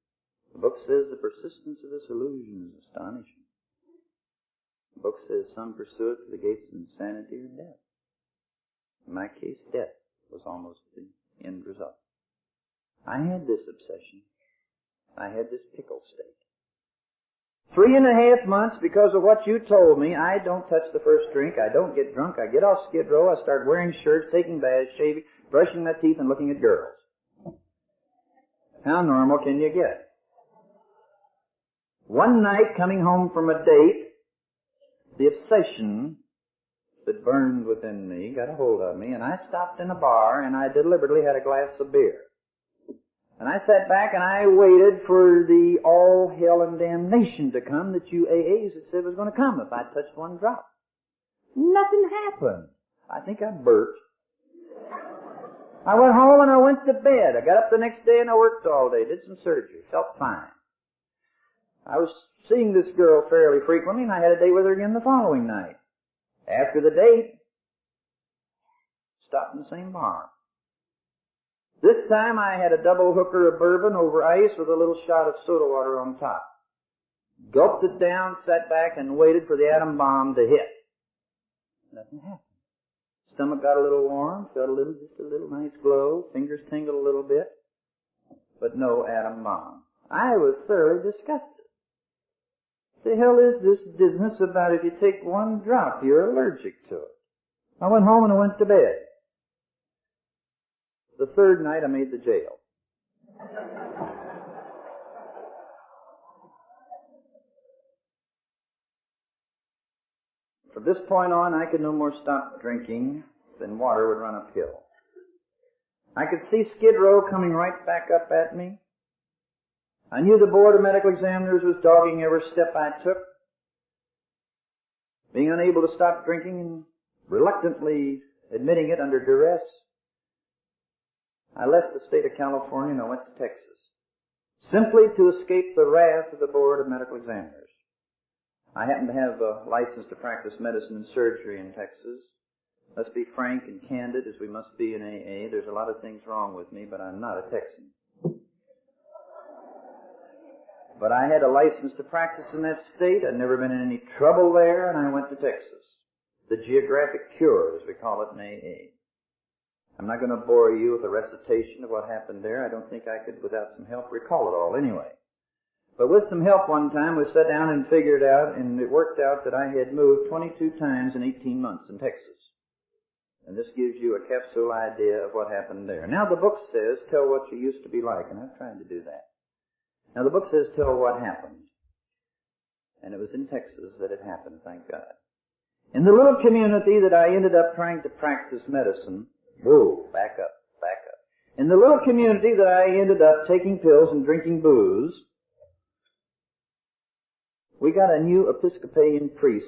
The book says the persistence of this illusion is astonishing. The book says some pursue it to the gates of insanity or death. In my case, death was almost the end result. I had this obsession. I had this pickle state. 3.5 months because of what you told me. I don't touch the first drink. I don't get drunk. I get off Skid Row. I start wearing shirts, taking baths, shaving, brushing my teeth, and looking at girls. How normal can you get? One night, coming home from a date, the obsession that burned within me got a hold of me, and I stopped in a bar, and I deliberately had a glass of beer. And I sat back and I waited for the all hell and damnation to come that you AAs had said was going to come if I touched one drop. Nothing happened. I think I burped. I went home and I went to bed. I got up the next day and I worked all day, did some surgery, felt fine. I was seeing this girl fairly frequently and I had a date with her again the following night. After the date, stopped in the same bar. This time I had a double hooker of bourbon over ice with a little shot of soda water on top. Gulped it down, sat back, and waited for the atom bomb to hit. Nothing happened. Stomach got a little warm, felt just a little nice glow, fingers tingled a little bit, but no atom bomb. I was thoroughly disgusted. The hell is this business about if you take one drop, you're allergic to it? I went home and I went to bed. The third night I made the jail. From this point on, I could no more stop drinking than water would run uphill. I could see Skid Row coming right back up at me. I knew the Board of Medical Examiners was dogging every step I took. Being unable to stop drinking and reluctantly admitting it under duress, I left the state of California and I went to Texas, simply to escape the wrath of the Board of Medical Examiners. I happen to have a license to practice medicine and surgery in Texas. Let's be frank and candid, as we must be in AA. There's a lot of things wrong with me, but I'm not a Texan. But I had a license to practice in that state. I'd never been in any trouble there, and I went to Texas. The geographic cure, as we call it in AA. I'm not going to bore you with a recitation of what happened there. I don't think I could, without some help, recall it all anyway. But with some help one time, we sat down and figured out, and it worked out that I had moved 22 times in 18 months in Texas. And this gives you a capsule idea of what happened there. Now the book says, tell what you used to be like, and I've tried to do that. Now the book says, tell what happened. And it was in Texas that it happened, thank God. In the little community that I ended up trying to practice medicine, whoa, back up. In the little community that I ended up taking pills and drinking booze, we got a new Episcopalian priest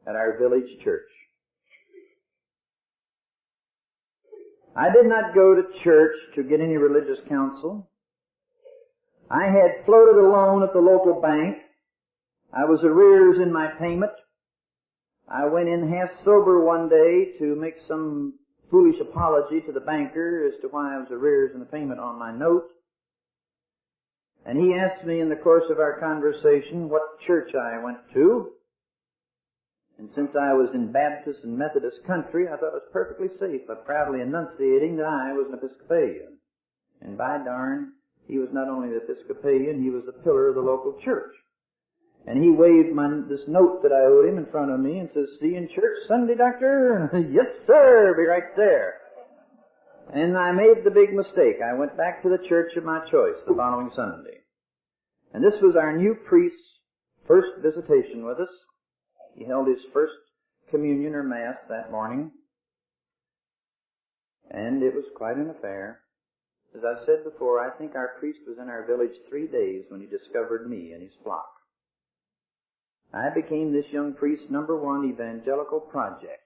at our village church. I did not go to church to get any religious counsel. I had floated a loan at the local bank. I was arrears in my payment. I went in half sober one day to make some foolish apology to the banker as to why I was arrears in the payment on my note. And he asked me in the course of our conversation what church I went to. And since I was in Baptist and Methodist country, I thought it was perfectly safe by proudly enunciating that I was an Episcopalian. And by darn, he was not only the Episcopalian, he was the pillar of the local church. And he waved this note that I owed him in front of me and says, "See you in church Sunday, Doctor?" "Yes, sir, be right there." And I made the big mistake. I went back to the church of my choice the following Sunday. And this was our new priest's first visitation with us. He held his first communion or mass that morning. And it was quite an affair. As I've said before, I think our priest was in our village 3 days when he discovered me and his flock. I became this young priest's #1 evangelical project.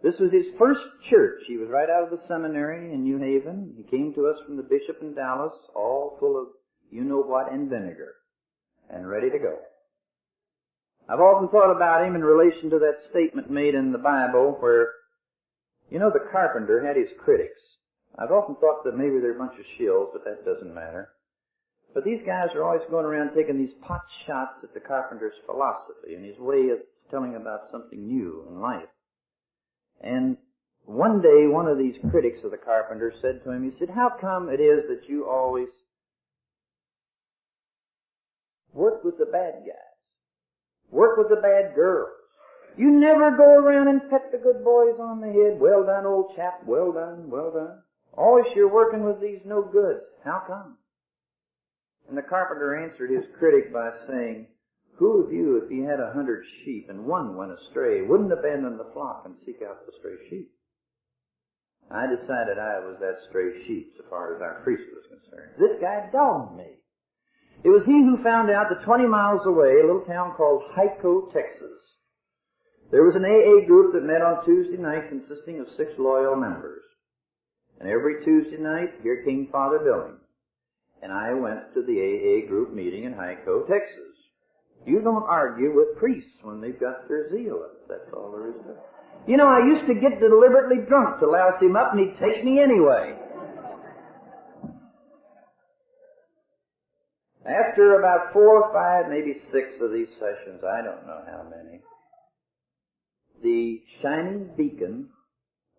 This was his first church. He was right out of the seminary in New Haven. He came to us from the bishop in Dallas, all full of you-know-what and vinegar, and ready to go. I've often thought about him in relation to that statement made in the Bible where, the carpenter had his critics. I've often thought that maybe they're a bunch of shills, but that doesn't matter. But these guys are always going around taking these pot shots at the carpenter's philosophy and his way of telling about something new in life. And one day, one of these critics of the carpenter said to him, he said, "How come it is that you always work with the bad guys, work with the bad girls? You never go around and pet the good boys on the head. Well done, old chap, well done, well done. Always you're working with these no goods. How come?" And the carpenter answered his critic by saying, "Who of you, if he had 100 sheep and one went astray, wouldn't abandon the flock and seek out the stray sheep?" I decided I was that stray sheep so far as our priest was concerned. This guy dogged me. It was he who found out that 20 miles away, a little town called Hyco, Texas, there was an AA group that met on Tuesday night consisting of 6 loyal members. And every Tuesday night, here came Father Billings. And I went to the AA group meeting in Hyco, Texas. You don't argue with priests when they've got their zeal up. That's all there is to it. I used to get deliberately drunk to louse him up, and he'd take me anyway. After about 4 or 5, maybe 6 of these sessions, I don't know how many, the shining beacon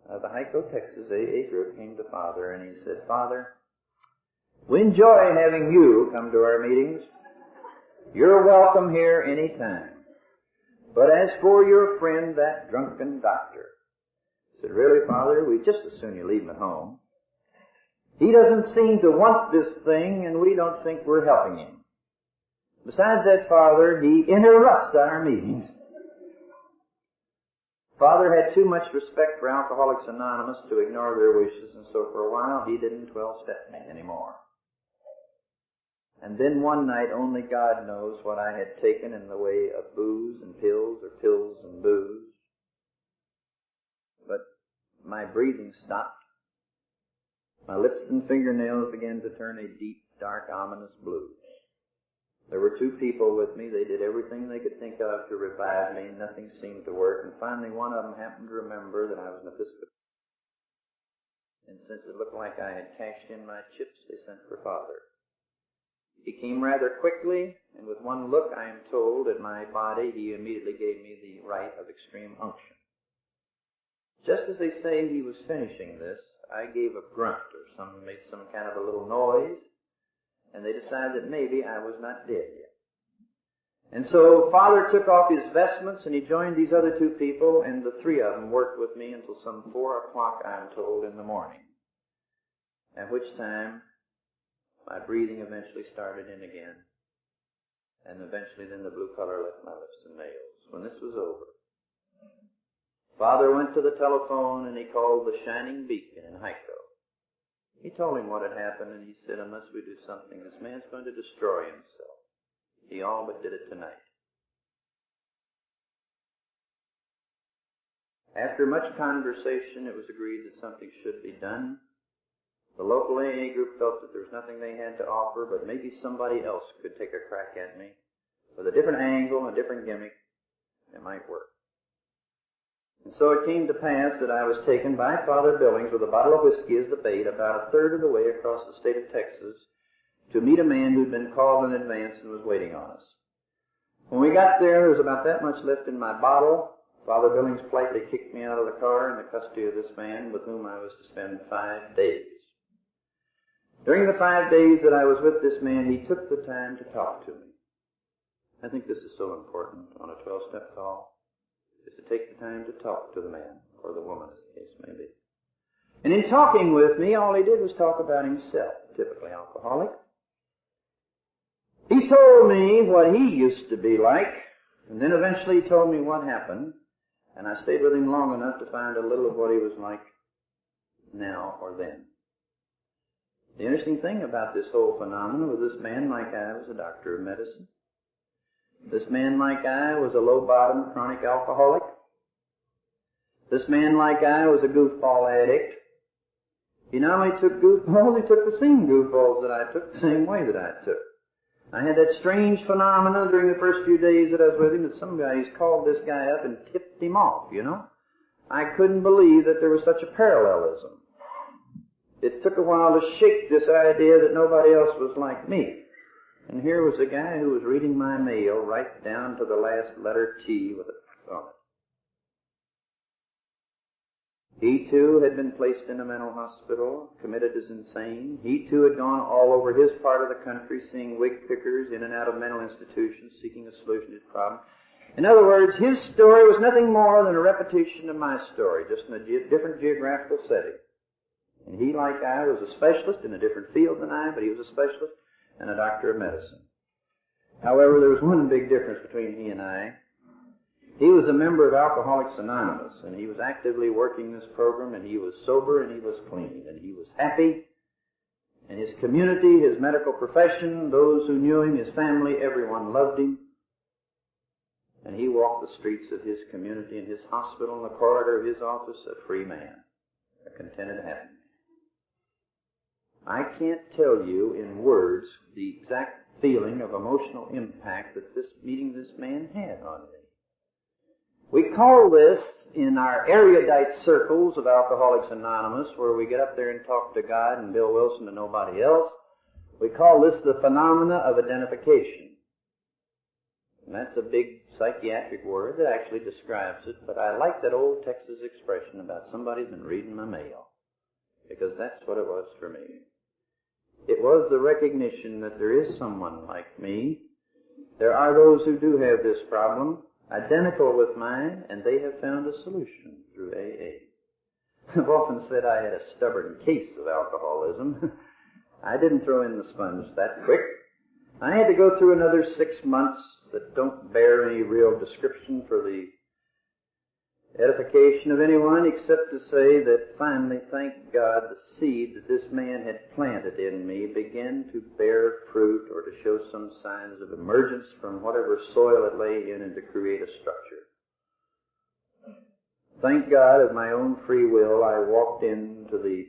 of the Hyco, Texas AA group came to Father, and he said, "Father, we enjoy having you come to our meetings. You're welcome here any time. But as for your friend, that drunken doctor," I said, "Really, Father, we'd just as soon you leave him at home. He doesn't seem to want this thing, and we don't think we're helping him. Besides that, Father, he interrupts our meetings." Father had too much respect for Alcoholics Anonymous to ignore their wishes, and so for a while he didn't 12-step me anymore. And then one night, only God knows what I had taken in the way of booze and pills, or pills and booze. But my breathing stopped. My lips and fingernails began to turn a deep, dark, ominous blue. There were 2 people with me. They did everything they could think of to revive me. Nothing seemed to work. And finally, one of them happened to remember that I was an Episcopal. And since it looked like I had cashed in my chips, they sent for Father. He came rather quickly, and with one look, I am told, at my body, he immediately gave me the rite of extreme unction. Just as they say he was finishing this, I gave a grunt, or made some kind of a little noise, and they decided that maybe I was not dead yet. And so Father took off his vestments, and he joined these other 2 people, and the 3 of them worked with me until some 4 o'clock, I am told, in the morning, at which time my breathing eventually started in again, and eventually then the blue color left my lips and nails. When this was over, Father went to the telephone and he called the Shining Beacon in Hyco. He told him what had happened, and he said, "Unless we do something, this man's going to destroy himself. He all but did it tonight." After much conversation, it was agreed that something should be done. The local AA group felt that there was nothing they had to offer, but maybe somebody else could take a crack at me with a different angle and a different gimmick. It might work. And so it came to pass that I was taken by Father Billings with a bottle of whiskey as the bait about 1/3 of the way across the state of Texas to meet a man who'd been called in advance and was waiting on us. When we got there was about that much left in my bottle. Father Billings politely kicked me out of the car in the custody of this man with whom I was to spend 5 days. During the 5 days that I was with this man, he took the time to talk to me. I think this is so important on a 12-step call, is to take the time to talk to the man, or the woman as the case may be. And in talking with me, all he did was talk about himself, typically alcoholic. He told me what he used to be like, and then eventually he told me what happened, and I stayed with him long enough to find a little of what he was like now or then. The interesting thing about this whole phenomenon was this man like I was a doctor of medicine. This man like I was a low-bottom chronic alcoholic. This man like I was a goofball addict. He not only took goofballs, he took the same goofballs that I took, the same way that I took. I had that strange phenomenon during the first few days that I was with him that some guys called this guy up and tipped him off, you know. I couldn't believe that there was such a parallelism. It took a while to shake this idea that nobody else was like me. And here was a guy who was reading my mail right down to the last letter T with a on it. He, too, had been placed in a mental hospital, committed as insane. He, too, had gone all over his part of the country seeing wig pickers in and out of mental institutions, seeking a solution to his problem. In other words, his story was nothing more than a repetition of my story, just in a different geographical setting. And he, like I, was a specialist in a different field than I, but he was a specialist and a doctor of medicine. However, there was one big difference between he and I. He was a member of Alcoholics Anonymous, and he was actively working this program, and he was sober, and he was clean, and he was happy. And his community, his medical profession, those who knew him, his family, everyone loved him. And he walked the streets of his community and his hospital and the corridor of his office a free man, a contented, happy man. I can't tell you in words the exact feeling of emotional impact that this meeting this man had on me. We call this, in our erudite circles of Alcoholics Anonymous, where we get up there and talk to God and Bill Wilson and nobody else, we call this the phenomena of identification. And that's a big psychiatric word that actually describes it, but I like that old Texas expression about somebody's been reading my mail, because that's what it was for me. It was the recognition that there is someone like me. There are those who do have this problem, identical with mine, and they have found a solution through AA. I've often said I had a stubborn case of alcoholism. I didn't throw in the sponge that quick. I had to go through another 6 months that don't bear any real description for the edification of anyone, except to say that finally, thank God, the seed that this man had planted in me began to bear fruit or to show some signs of emergence from whatever soil it lay in and to create a structure. Thank God, of my own free will, I walked into the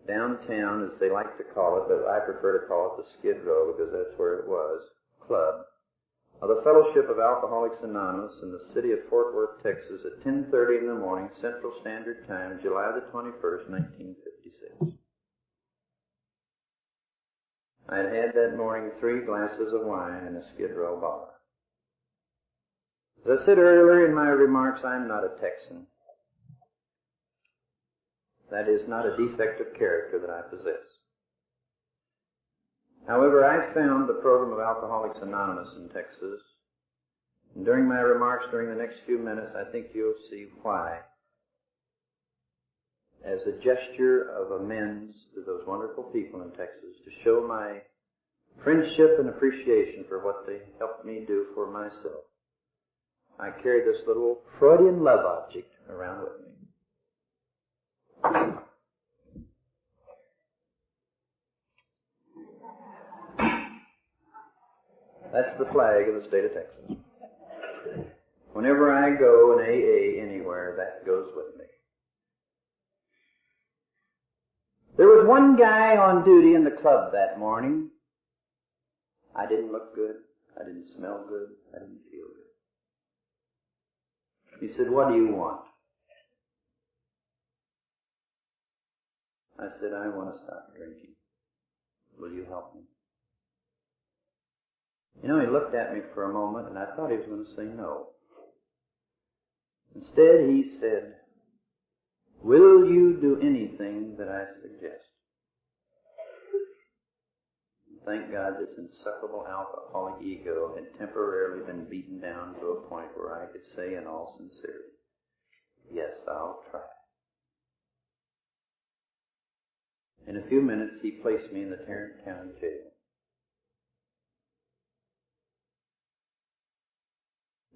downtown, as they like to call it, but I prefer to call it the Skid Row because that's where it was, club, of the Fellowship of Alcoholics Anonymous in the city of Fort Worth, Texas at 10:30 in the morning, Central Standard Time, July the 21st, 1956. I had had that morning 3 glasses of wine in a Skid Row bar. As I said earlier in my remarks, I'm not a Texan. That is not a defect of character that I possess. However, I found the program of Alcoholics Anonymous in Texas. And during my remarks during the next few minutes, I think you'll see why. As a gesture of amends to those wonderful people in Texas, to show my friendship and appreciation for what they helped me do for myself, I carry this little Freudian love object around with me. That's the flag of the state of Texas. Whenever I go in AA anywhere, that goes with me. There was one guy on duty in the club that morning. I didn't look good. I didn't smell good. I didn't feel good. He said, "What do you want?" I said, "I want to stop drinking. Will you help me?" You know, he looked at me for a moment, and I thought he was going to say no. Instead, he said, "Will you do anything that I suggest?" thank God this insufferable alcoholic ego had temporarily been beaten down to a point where I could say in all sincerity, yes, I'll try. In a few minutes, he placed me in the Tarrant County Jail.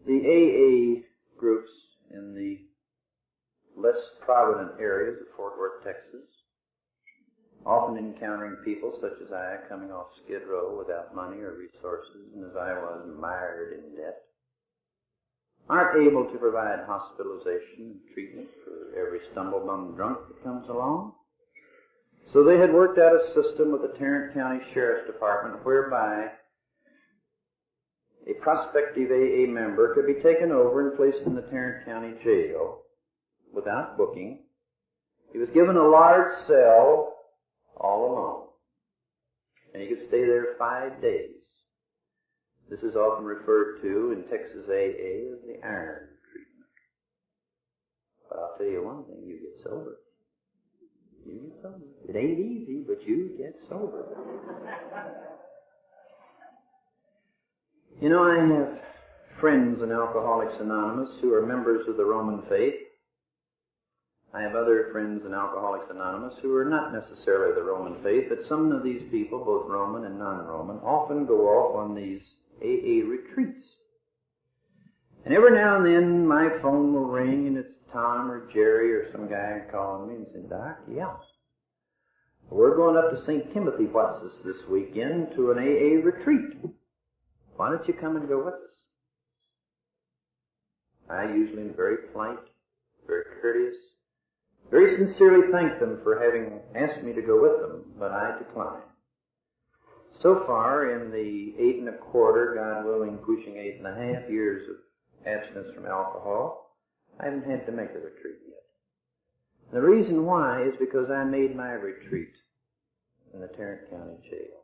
The AA groups in the less provident areas of Fort Worth, Texas, often encountering people such as I coming off Skid Row without money or resources, and as I was mired in debt, aren't able to provide hospitalization and treatment for every stumble-bum drunk that comes along. So they had worked out a system with the Tarrant County Sheriff's Department whereby a prospective AA member could be taken over and placed in the Tarrant County Jail without booking. He was given a large cell all alone, and he could stay there 5 days. This is often referred to in Texas AA as the iron treatment. But I'll tell you one thing, you get sober. You get sober. It ain't easy, but you get sober. You know, I have friends in Alcoholics Anonymous who are members of the Roman faith. I have other friends in Alcoholics Anonymous who are not necessarily the Roman faith, but some of these people, both Roman and non-Roman, often go off on these AA retreats. And every now and then my phone will ring and it's Tom or Jerry or some guy calling me and saying, Doc, yeah, we're going up to St. Timothy this weekend to an AA retreat. Why don't you come and go with us? I usually am very polite, very courteous, very sincerely thank them for having asked me to go with them, but I decline. So far, in the 8 1/4, God willing, pushing 8 1/2 years of abstinence from alcohol, I haven't had to make a retreat yet. The reason why is because I made my retreat in the Tarrant County Jail.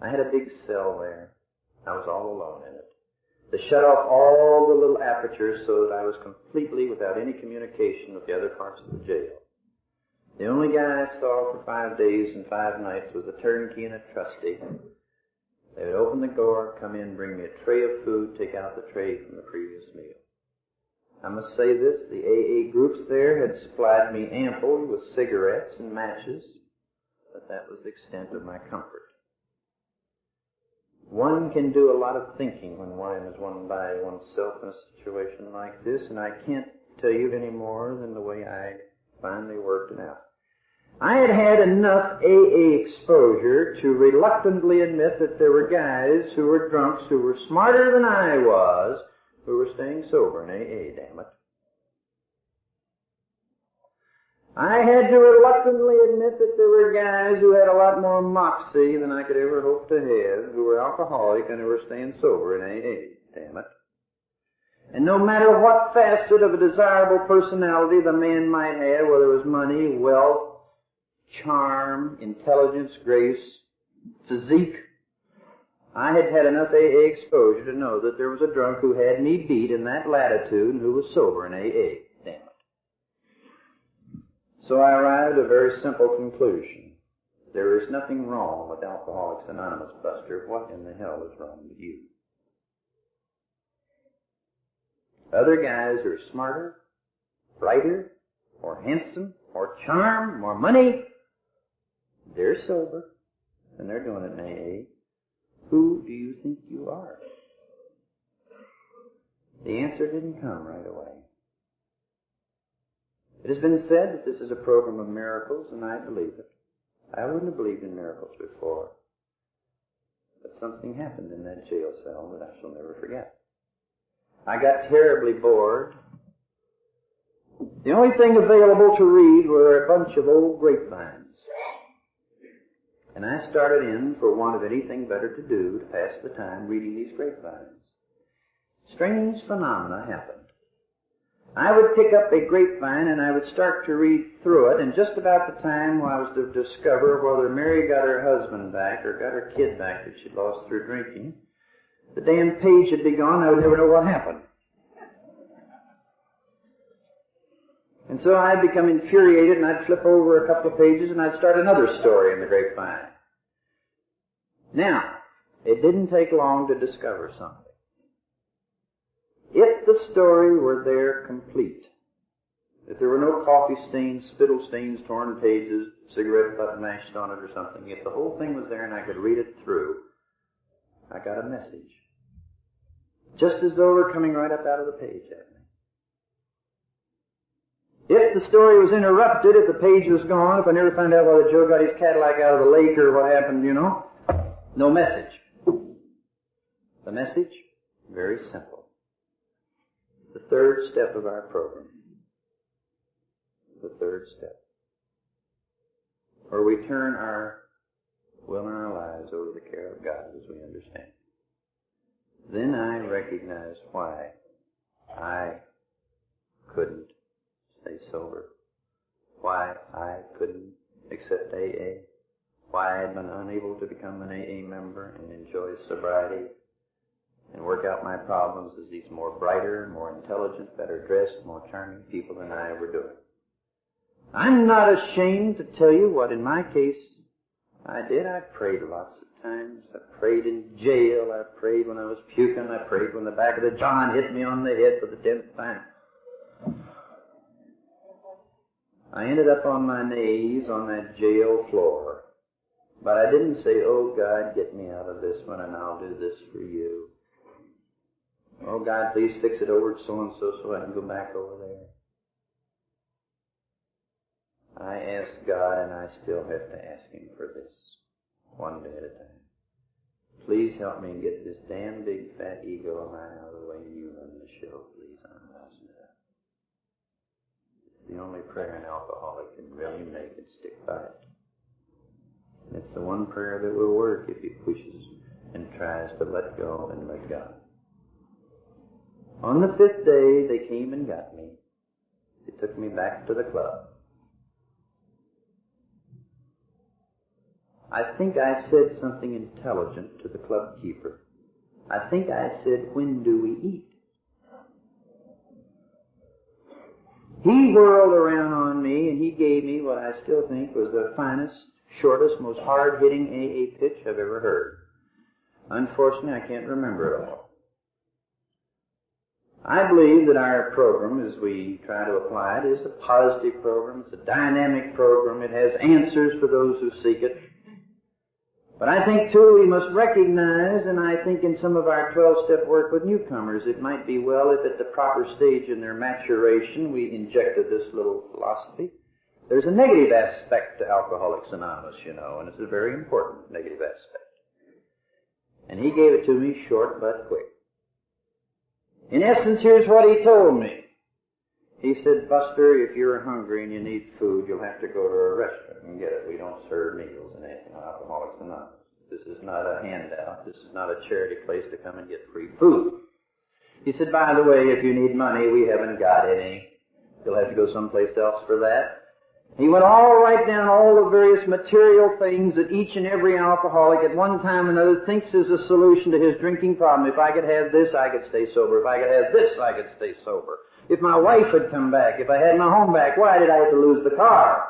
I had a big cell there. I was all alone in it. They shut off all the little apertures so that I was completely without any communication with the other parts of the jail. The only guy I saw for 5 days and 5 nights was a turnkey and a trustee. They would open the door, come in, bring me a tray of food, take out the tray from the previous meal. I must say this, the AA groups there had supplied me ample with cigarettes and matches, but that was the extent of my comfort. One can do a lot of thinking when one is one by oneself in a situation like this, and I can't tell you any more than the way I finally worked it out. I had had enough AA exposure to reluctantly admit that there were guys who were drunks who were smarter than I was who were staying sober in AA, damn it. I had to reluctantly admit that there were guys who had a lot more moxie than I could ever hope to have, who were alcoholic and who were staying sober in AA, damn it. And no matter what facet of a desirable personality the man might have, whether it was money, wealth, charm, intelligence, grace, physique, I had had enough AA exposure to know that there was a drunk who had me beat in that latitude and who was sober in AA, damn it. So I arrived at a very simple conclusion. There is nothing wrong with Alcoholics Anonymous, Buster. What in the hell is wrong with you? Other guys are smarter, brighter, more handsome, more charm, more money. They're sober, and they're doing it in AA. Who do you think you are? The answer didn't come right away. It has been said that this is a program of miracles, and I believe it. I wouldn't have believed in miracles before. But something happened in that jail cell that I shall never forget. I got terribly bored. The only thing available to read were a bunch of old grapevines. And I started in, for want of anything better to do, to pass the time reading these grapevines. Strange phenomena happened. I would pick up a grapevine and I would start to read through it, and just about the time when I was to discover whether Mary got her husband back or got her kid back that she'd lost through drinking, the damn page would be gone. I would never know what happened. And so I'd become infuriated, and I'd flip over a couple of pages and I'd start another story in the grapevine. Now, it didn't take long to discover something. If the story were there complete, if there were no coffee stains, spittle stains, torn pages, cigarette butt mashed on it or something, if the whole thing was there and I could read it through, I got a message. Just as though it were coming right up out of the page at me. If the story was interrupted, if the page was gone, if I never found out whether Joe got his Cadillac out of the lake or what happened, no message. The message? Very simple. The third step of our program. The third step. Where we turn our will and our lives over to the care of God as we understand. Then I recognize why I couldn't stay sober, why I couldn't accept AA, why I had been unable to become an AA member and enjoy sobriety and work out my problems as these more brighter, more intelligent, better dressed, more charming people than I ever do. I'm not ashamed to tell you what in my case I did. I prayed lots of times. I prayed in jail. I prayed when I was puking. I prayed when the back of the John hit me on the head for the 10th time. I ended up on my knees on that jail floor. But I didn't say, oh, God, get me out of this one and I'll do this for you. Oh, God, please fix it over to so-and-so so I can go back over there. I asked God, and I still have to ask Him for this, one day at a time. Please help me get this damn big fat ego of mine out of the way and you run the show, please. I'm losing it up. It's the only prayer an alcoholic can really make it stick by it. And it's the one prayer that will work if he pushes and tries to let go and let God. On the 5th day, they came and got me. They took me back to the club. I think I said something intelligent to the club keeper. I think I said, when do we eat? He whirled around on me and he gave me what I still think was the finest, shortest, most hard-hitting AA pitch I've ever heard. Unfortunately, I can't remember it all. I believe that our program, as we try to apply it, is a positive program. It's a dynamic program. It has answers for those who seek it. But I think, too, we must recognize, and I think in some of our 12-step work with newcomers, it might be well if at the proper stage in their maturation we injected this little philosophy. There's a negative aspect to Alcoholics Anonymous, and it's a very important negative aspect. And he gave it to me short but quick. In essence, here's what he told me. He said, Buster, if you're hungry and you need food, you'll have to go to a restaurant and get it. We don't serve meals in anything on Alcoholics Anonymous. This is not a handout. This is not a charity place to come and get free food. He said, by the way, if you need money, we haven't got any. You'll have to go someplace else for that. He went all right down all the various material things that each and every alcoholic at one time or another thinks is a solution to his drinking problem. If I could have this, I could stay sober. If I could have this, I could stay sober. If my wife had come back, if I had my home back, why did I have to lose the car?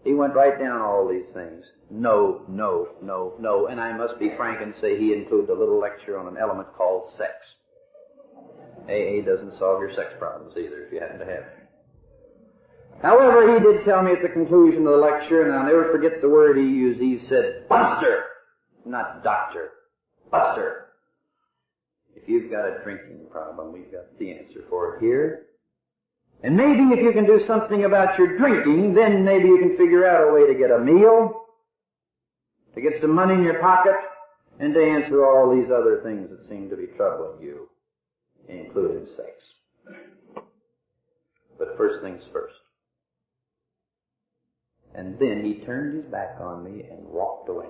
He went right down all these things. No, no, no, no. And I must be frank and say he included a little lecture on an element called sex. AA doesn't solve your sex problems either if you happen to have them. However, he did tell me at the conclusion of the lecture, and I'll never forget the word he used. He said, Buster, not doctor, Buster. If you've got a drinking problem, we've got the answer for it here. And maybe if you can do something about your drinking, then maybe you can figure out a way to get a meal, to get some money in your pocket, and to answer all these other things that seem to be troubling you, including sex. But first things first. And then he turned his back on me and walked away.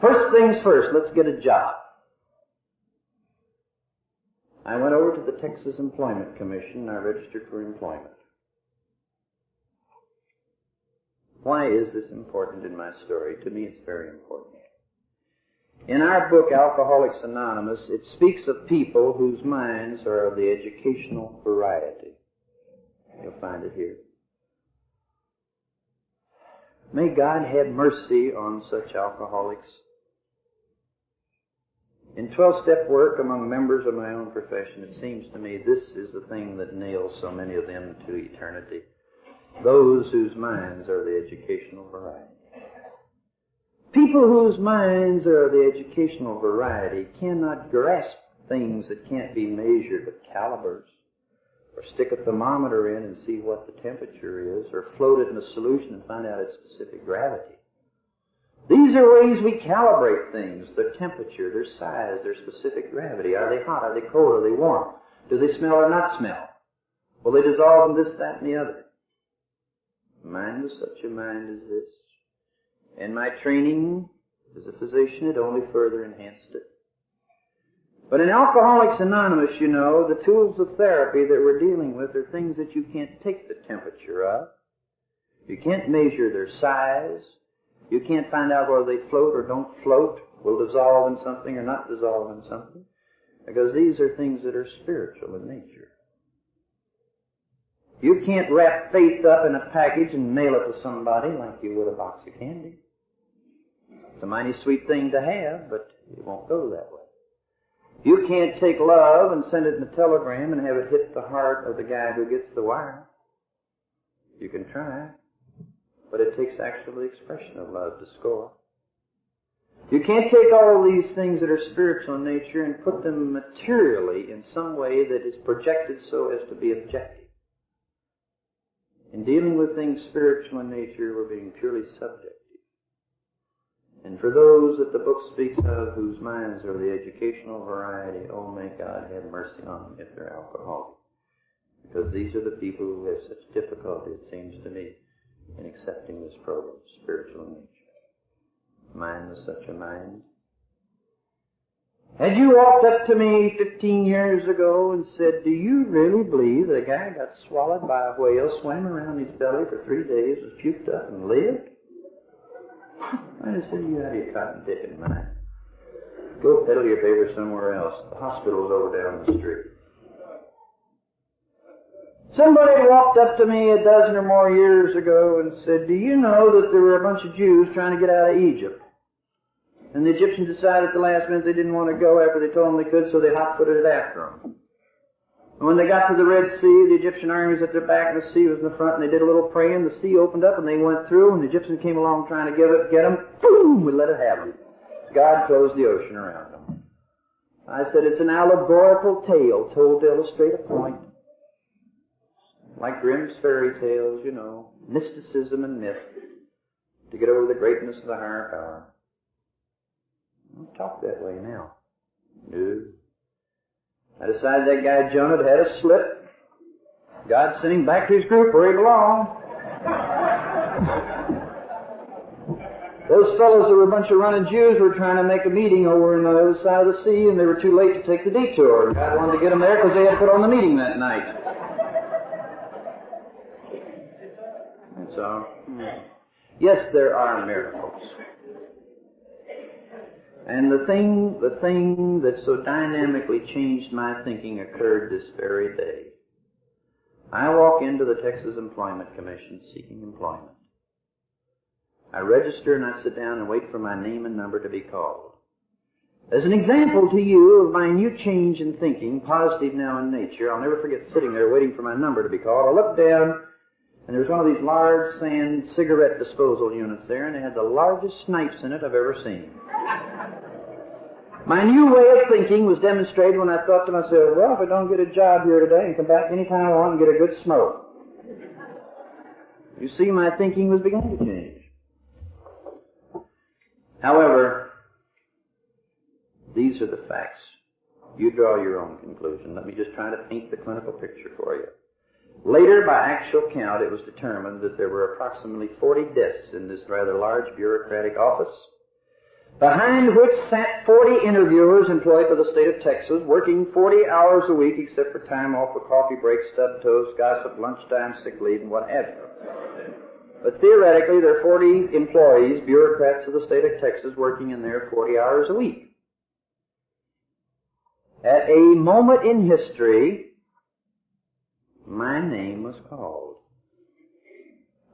First things first, let's get a job. I went over to the Texas Employment Commission and I registered for employment. Why is this important in my story? To me, it's very important. In our book, Alcoholics Anonymous, it speaks of people whose minds are of the educational variety. You'll find it here. May God have mercy on such alcoholics. In 12-step work among members of my own profession, it seems to me this is the thing that nails so many of them to eternity. Those whose minds are the educational variety. People whose minds are the educational variety cannot grasp things that can't be measured with calibers, or stick a thermometer in and see what the temperature is, or float it in a solution and find out its specific gravity. These are ways we calibrate things: their temperature, their size, their specific gravity. Are they hot? Are they cold? Are they warm? Do they smell or not smell? Will they dissolve in this, that, and the other? Mine was such a mind as this. And my training as a physician had only further enhanced it. But in Alcoholics Anonymous, you know, the tools of therapy that we're dealing with are things that you can't take the temperature of. You can't measure their size. You can't find out whether they float or don't float, will dissolve in something or not dissolve in something, because these are things that are spiritual in nature. You can't wrap faith up in a package and mail it to somebody like you would a box of candy. It's a mighty sweet thing to have, but it won't go that way. You can't take love and send it in a telegram and have it hit the heart of the guy who gets the wire. You can try, but it takes actual expression of love to score. You can't take all these things that are spiritual in nature and put them materially in some way that is projected so as to be objective. In dealing with things spiritual in nature, we're being purely subjective. And for those that the book speaks of whose minds are the educational variety, oh, may God have mercy on them if they're alcoholic. Because these are the people who have such difficulty, it seems to me, in accepting this program, spiritual in nature. Mine was such a mind. Had you walked up to me 15 years ago and said, do you really believe that a guy got swallowed by a whale, swam around his belly for 3 days, was puked up, and lived? I'd have said, you had your cotton picking mind. Go peddle your paper somewhere else. The hospital's over down the street. Somebody walked up to me a dozen or more years ago and said, do you know that there were a bunch of Jews trying to get out of Egypt? And the Egyptians decided at the last minute they didn't want to go after they told them they could, so they hot-footed it after them. And when they got to the Red Sea, the Egyptian army was at their back and the sea was in the front, and they did a little praying. The sea opened up and they went through, and the Egyptians came along trying to get them. Boom! We let it have them. God closed the ocean around them. I said it's an allegorical tale told to illustrate a point. Like Grimm's fairy tales, you know, mysticism and myth, to get over the greatness of the higher power. I don't talk that way now. No. I decided that guy Jonah had had a slip. God sent him back to his group where he belonged. Those fellows that were a bunch of running Jews were trying to make a meeting over on the other side of the sea, and they were too late to take the detour. And God wanted to get them there because they had put on the meeting that night. That's all. Yes, there are miracles. And the thing that so dynamically changed my thinking occurred this very day. I walk into the Texas Employment Commission seeking employment. I register and I sit down and wait for my name and number to be called. As an example to you of my new change in thinking, positive now in nature, I'll never forget sitting there waiting for my number to be called. I looked down, and there was one of these large sand cigarette disposal units there, and they had the largest snipes in it I've ever seen. My new way of thinking was demonstrated when I thought to myself, well, if I don't get a job here today and come back anytime I want and get a good smoke. You see, my thinking was beginning to change. However, these are the facts. You draw your own conclusion. Let me just try to paint the clinical picture for you. Later, by actual count, it was determined that there were approximately 40 desks in this rather large bureaucratic office, behind which sat 40 interviewers employed by the state of Texas, working 40 hours a week except for time off for coffee breaks, stub toast, gossip, lunchtime, sick leave, and what have you. But theoretically, there are 40 employees, bureaucrats of the state of Texas, working in there 40 hours a week. At a moment in history, my name was called.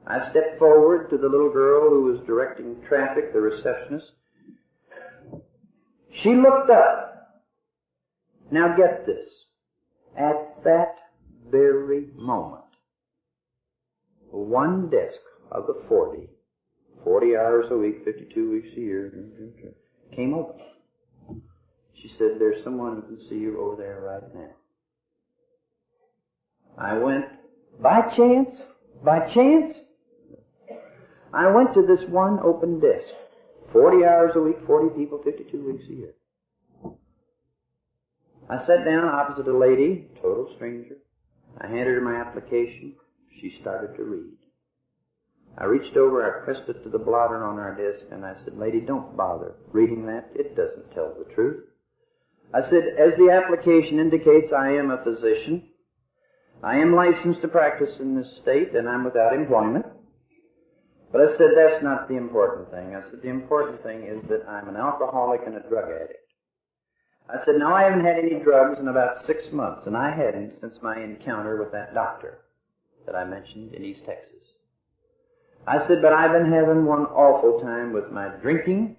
I stepped forward to the little girl who was directing traffic, the receptionist. She looked up. Now get this. At that very moment, one desk of the 40 hours a week, 52 weeks a year, came open. She said, there's someone who can see you over there right now. I went, by chance, I went to this one open desk. 40 hours a week, 40 people, 52 weeks a year. I sat down opposite a lady, total stranger. I handed her my application. She started to read. I reached over, I pressed it to the blotter on our desk, and I said, lady, don't bother reading that. It doesn't tell the truth. I said, as the application indicates, I am a physician. I am licensed to practice in this state, and I'm without employment. But I said, that's not the important thing. I said, the important thing is that I'm an alcoholic and a drug addict. I said, now I haven't had any drugs in about 6 months, and I hadn't since my encounter with that doctor that I mentioned in East Texas. I said, but I've been having one awful time with my drinking.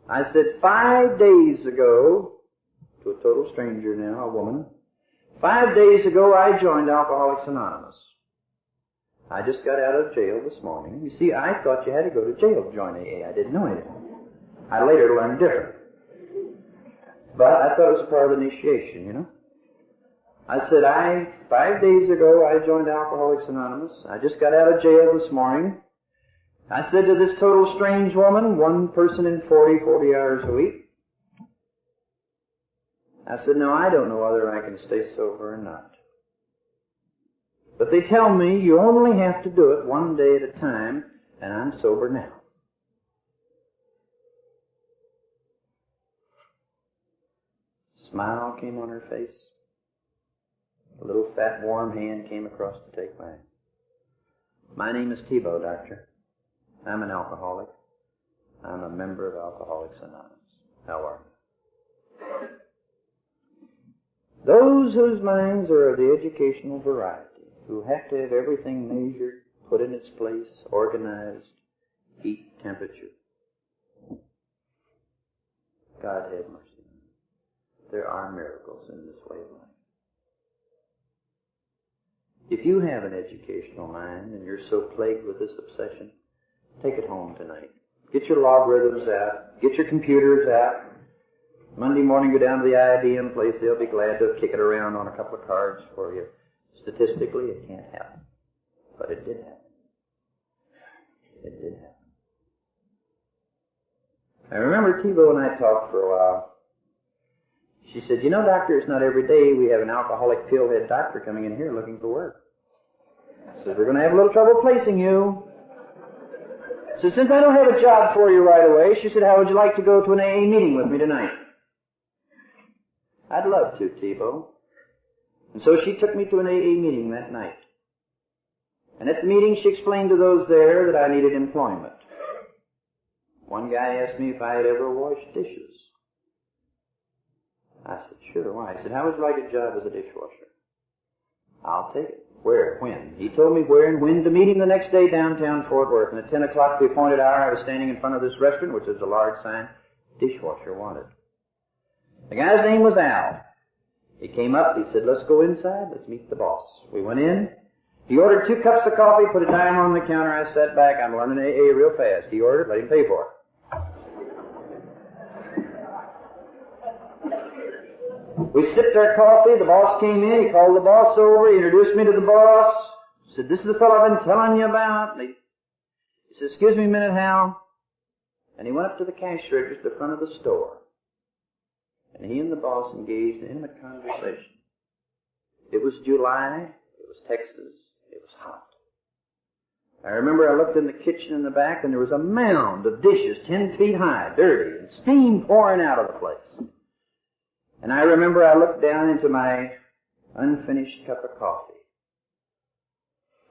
I said, 5 days ago, to a total stranger now, a woman, 5 days ago I joined Alcoholics Anonymous. I just got out of jail this morning. You see, I thought you had to go to jail to join AA. I didn't know anything. I later learned different. But I thought it was a part of the initiation, you know. I said, 5 days ago I joined Alcoholics Anonymous. I just got out of jail this morning. I said to this total strange woman, one person in 40 hours a week, I said, no, I don't know whether I can stay sober or not. But they tell me you only have to do it one day at a time, and I'm sober now. Smile came on her face. A little fat, warm hand came across to take mine. My name is Thibault, doctor. I'm an alcoholic. I'm a member of Alcoholics Anonymous. How are you? Those whose minds are of the educational variety, who have to have everything measured, put in its place, organized, heat, temperature. God have mercy. There are miracles in this way of life. If you have an educational mind and you're so plagued with this obsession, take it home tonight. Get your logarithms out. Get your computers out. Monday morning, go down to the IDM place. They'll be glad to kick it around on a couple of cards for you. Statistically, it can't happen. But it did happen. It did happen. I remember Thibault and I talked for a while. She said, you know, doctor, it's not every day we have an alcoholic pillhead doctor coming in here looking for work. I said, we're going to have a little trouble placing you. So since I don't have a job for you right away, she said, how would you like to go to an AA meeting with me tonight? I'd love to, Thibault. And so she took me to an AA meeting that night. And at the meeting, she explained to those there that I needed employment. One guy asked me if I had ever washed dishes. I said, sure, why? He said, how would you like a job as a dishwasher? I'll take it. Where? When? He told me where and when. The meeting the next day downtown Fort Worth. And at 10 o'clock, the appointed hour, I was standing in front of this restaurant, which is a large sign, dishwasher wanted. The guy's name was Al. He came up, he said, let's go inside, let's meet the boss. We went in. He ordered 2 cups of coffee, put a dime on the counter. I sat back, I'm learning AA real fast. He ordered, let him pay for it. We sipped our coffee, the boss came in, he called the boss over, he introduced me to the boss. He said, this is the fellow I've been telling you about. And he said, excuse me a minute, Hal. And he went up to the cash register at the front of the store. And he and the boss engaged in intimate conversation. It was July, it was Texas, it was hot. I remember I looked in the kitchen in the back and there was a mound of dishes 10 feet high, dirty, and steam pouring out of the place. And I remember I looked down into my unfinished cup of coffee.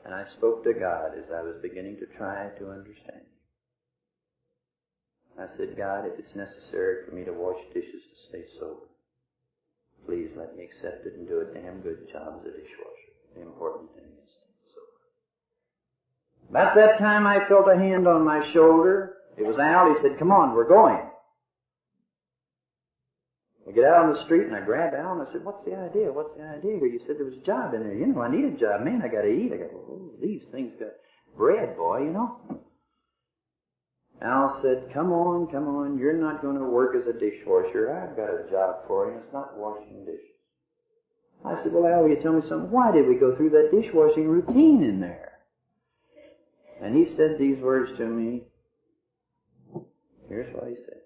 And I spoke to God as I was beginning to try to understand Him. I said, God, if it's necessary for me to wash dishes to stay sober, please let me accept it and do a damn good job as a dishwasher. The important thing is staying sober. About that time I felt a hand on my shoulder. It was Al. He said, "Come on, we're going." I get out on the street and I grabbed Al and I said, "What's the idea? What's the idea here? You said there was a job in there. You know, I need a job. Man, I got to eat. I got, these things got bread, boy, you know." Al said, come on. You're not going to work as a dishwasher. I've got a job for you. It's not washing dishes." I said, "Well, Al, will you tell me something? Why did we go through that dishwashing routine in there?" And he said these words to me. Here's what he said.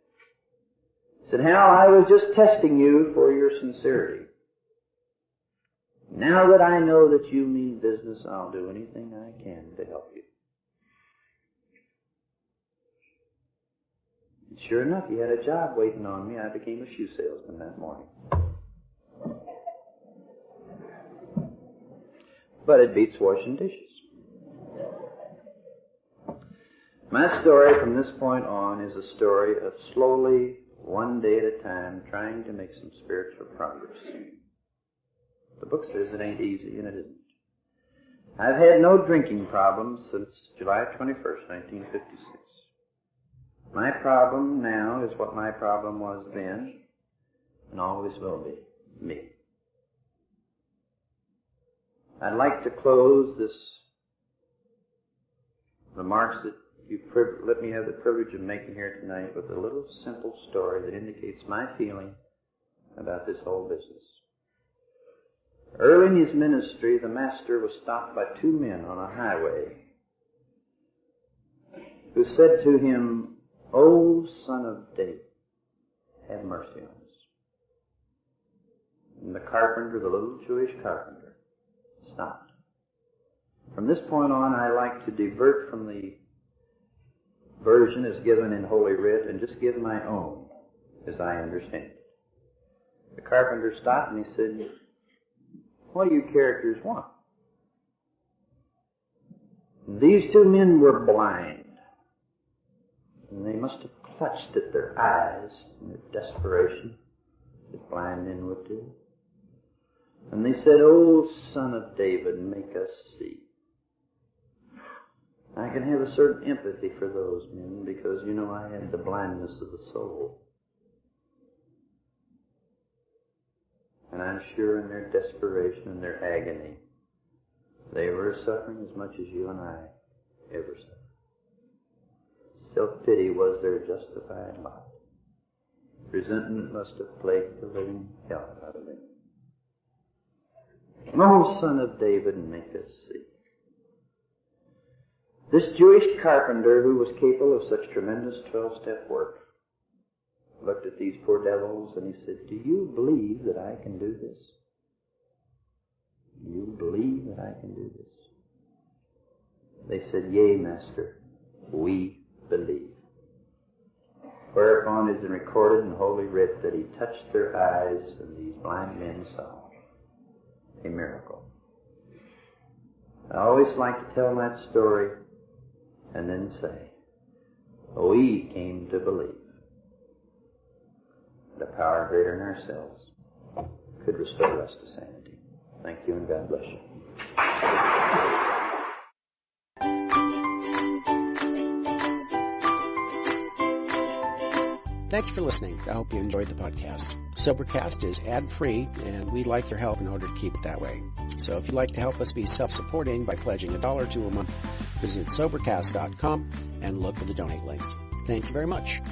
He said, "Hal, I was just testing you for your sincerity. Now that I know that you mean business, I'll do anything I can to help you." And sure enough, he had a job waiting on me. I became a shoe salesman that morning. But it beats washing dishes. My story from this point on is a story of slowly, one day at a time, trying to make some spiritual progress. The book says it ain't easy, and it isn't. I've had no drinking problems since July 21st, 1956. My problem now is what my problem was then, and always will be, me. I'd like to close this remarks that you let me have the privilege of making here tonight with a little simple story that indicates my feeling about this whole business. Early in his ministry, the master was stopped by two men on a highway who said to him, "O son of David, have mercy on us." And the carpenter, the little Jewish carpenter, stopped. From this point on, I like to divert from the version as given in Holy Writ and just give my own as I understand it. The carpenter stopped and he said, "What do you characters want?" And these two men were blind, and they must have clutched at their eyes in their desperation, as blind men would do. And they said, "O son of David, make us see." I can have a certain empathy for those men because, you know, I had the blindness of the soul. And I'm sure in their desperation and their agony, they were suffering as much as you and I ever suffer. Self-pity was their justified lot. Resentment must have plagued the living hell out of them. "O son of David, make us see." This Jewish carpenter, who was capable of such tremendous 12-step work, looked at these poor devils and he said, "Do you believe that I can do this? Do you believe that I can do this?" They said, "Yea, Master, we believe." Whereupon it is recorded in Holy Writ that he touched their eyes and these blind men saw a miracle. I always like to tell that story and then say, we came to believe that a power greater than ourselves could restore us to sanity. Thank you, and God bless you. Thanks for listening. I hope you enjoyed the podcast. Sobercast is ad-free, and we'd like your help in order to keep it that way. So if you'd like to help us be self-supporting by pledging $1 or $2 a month, visit Sobercast.com and look for the donate links. Thank you very much.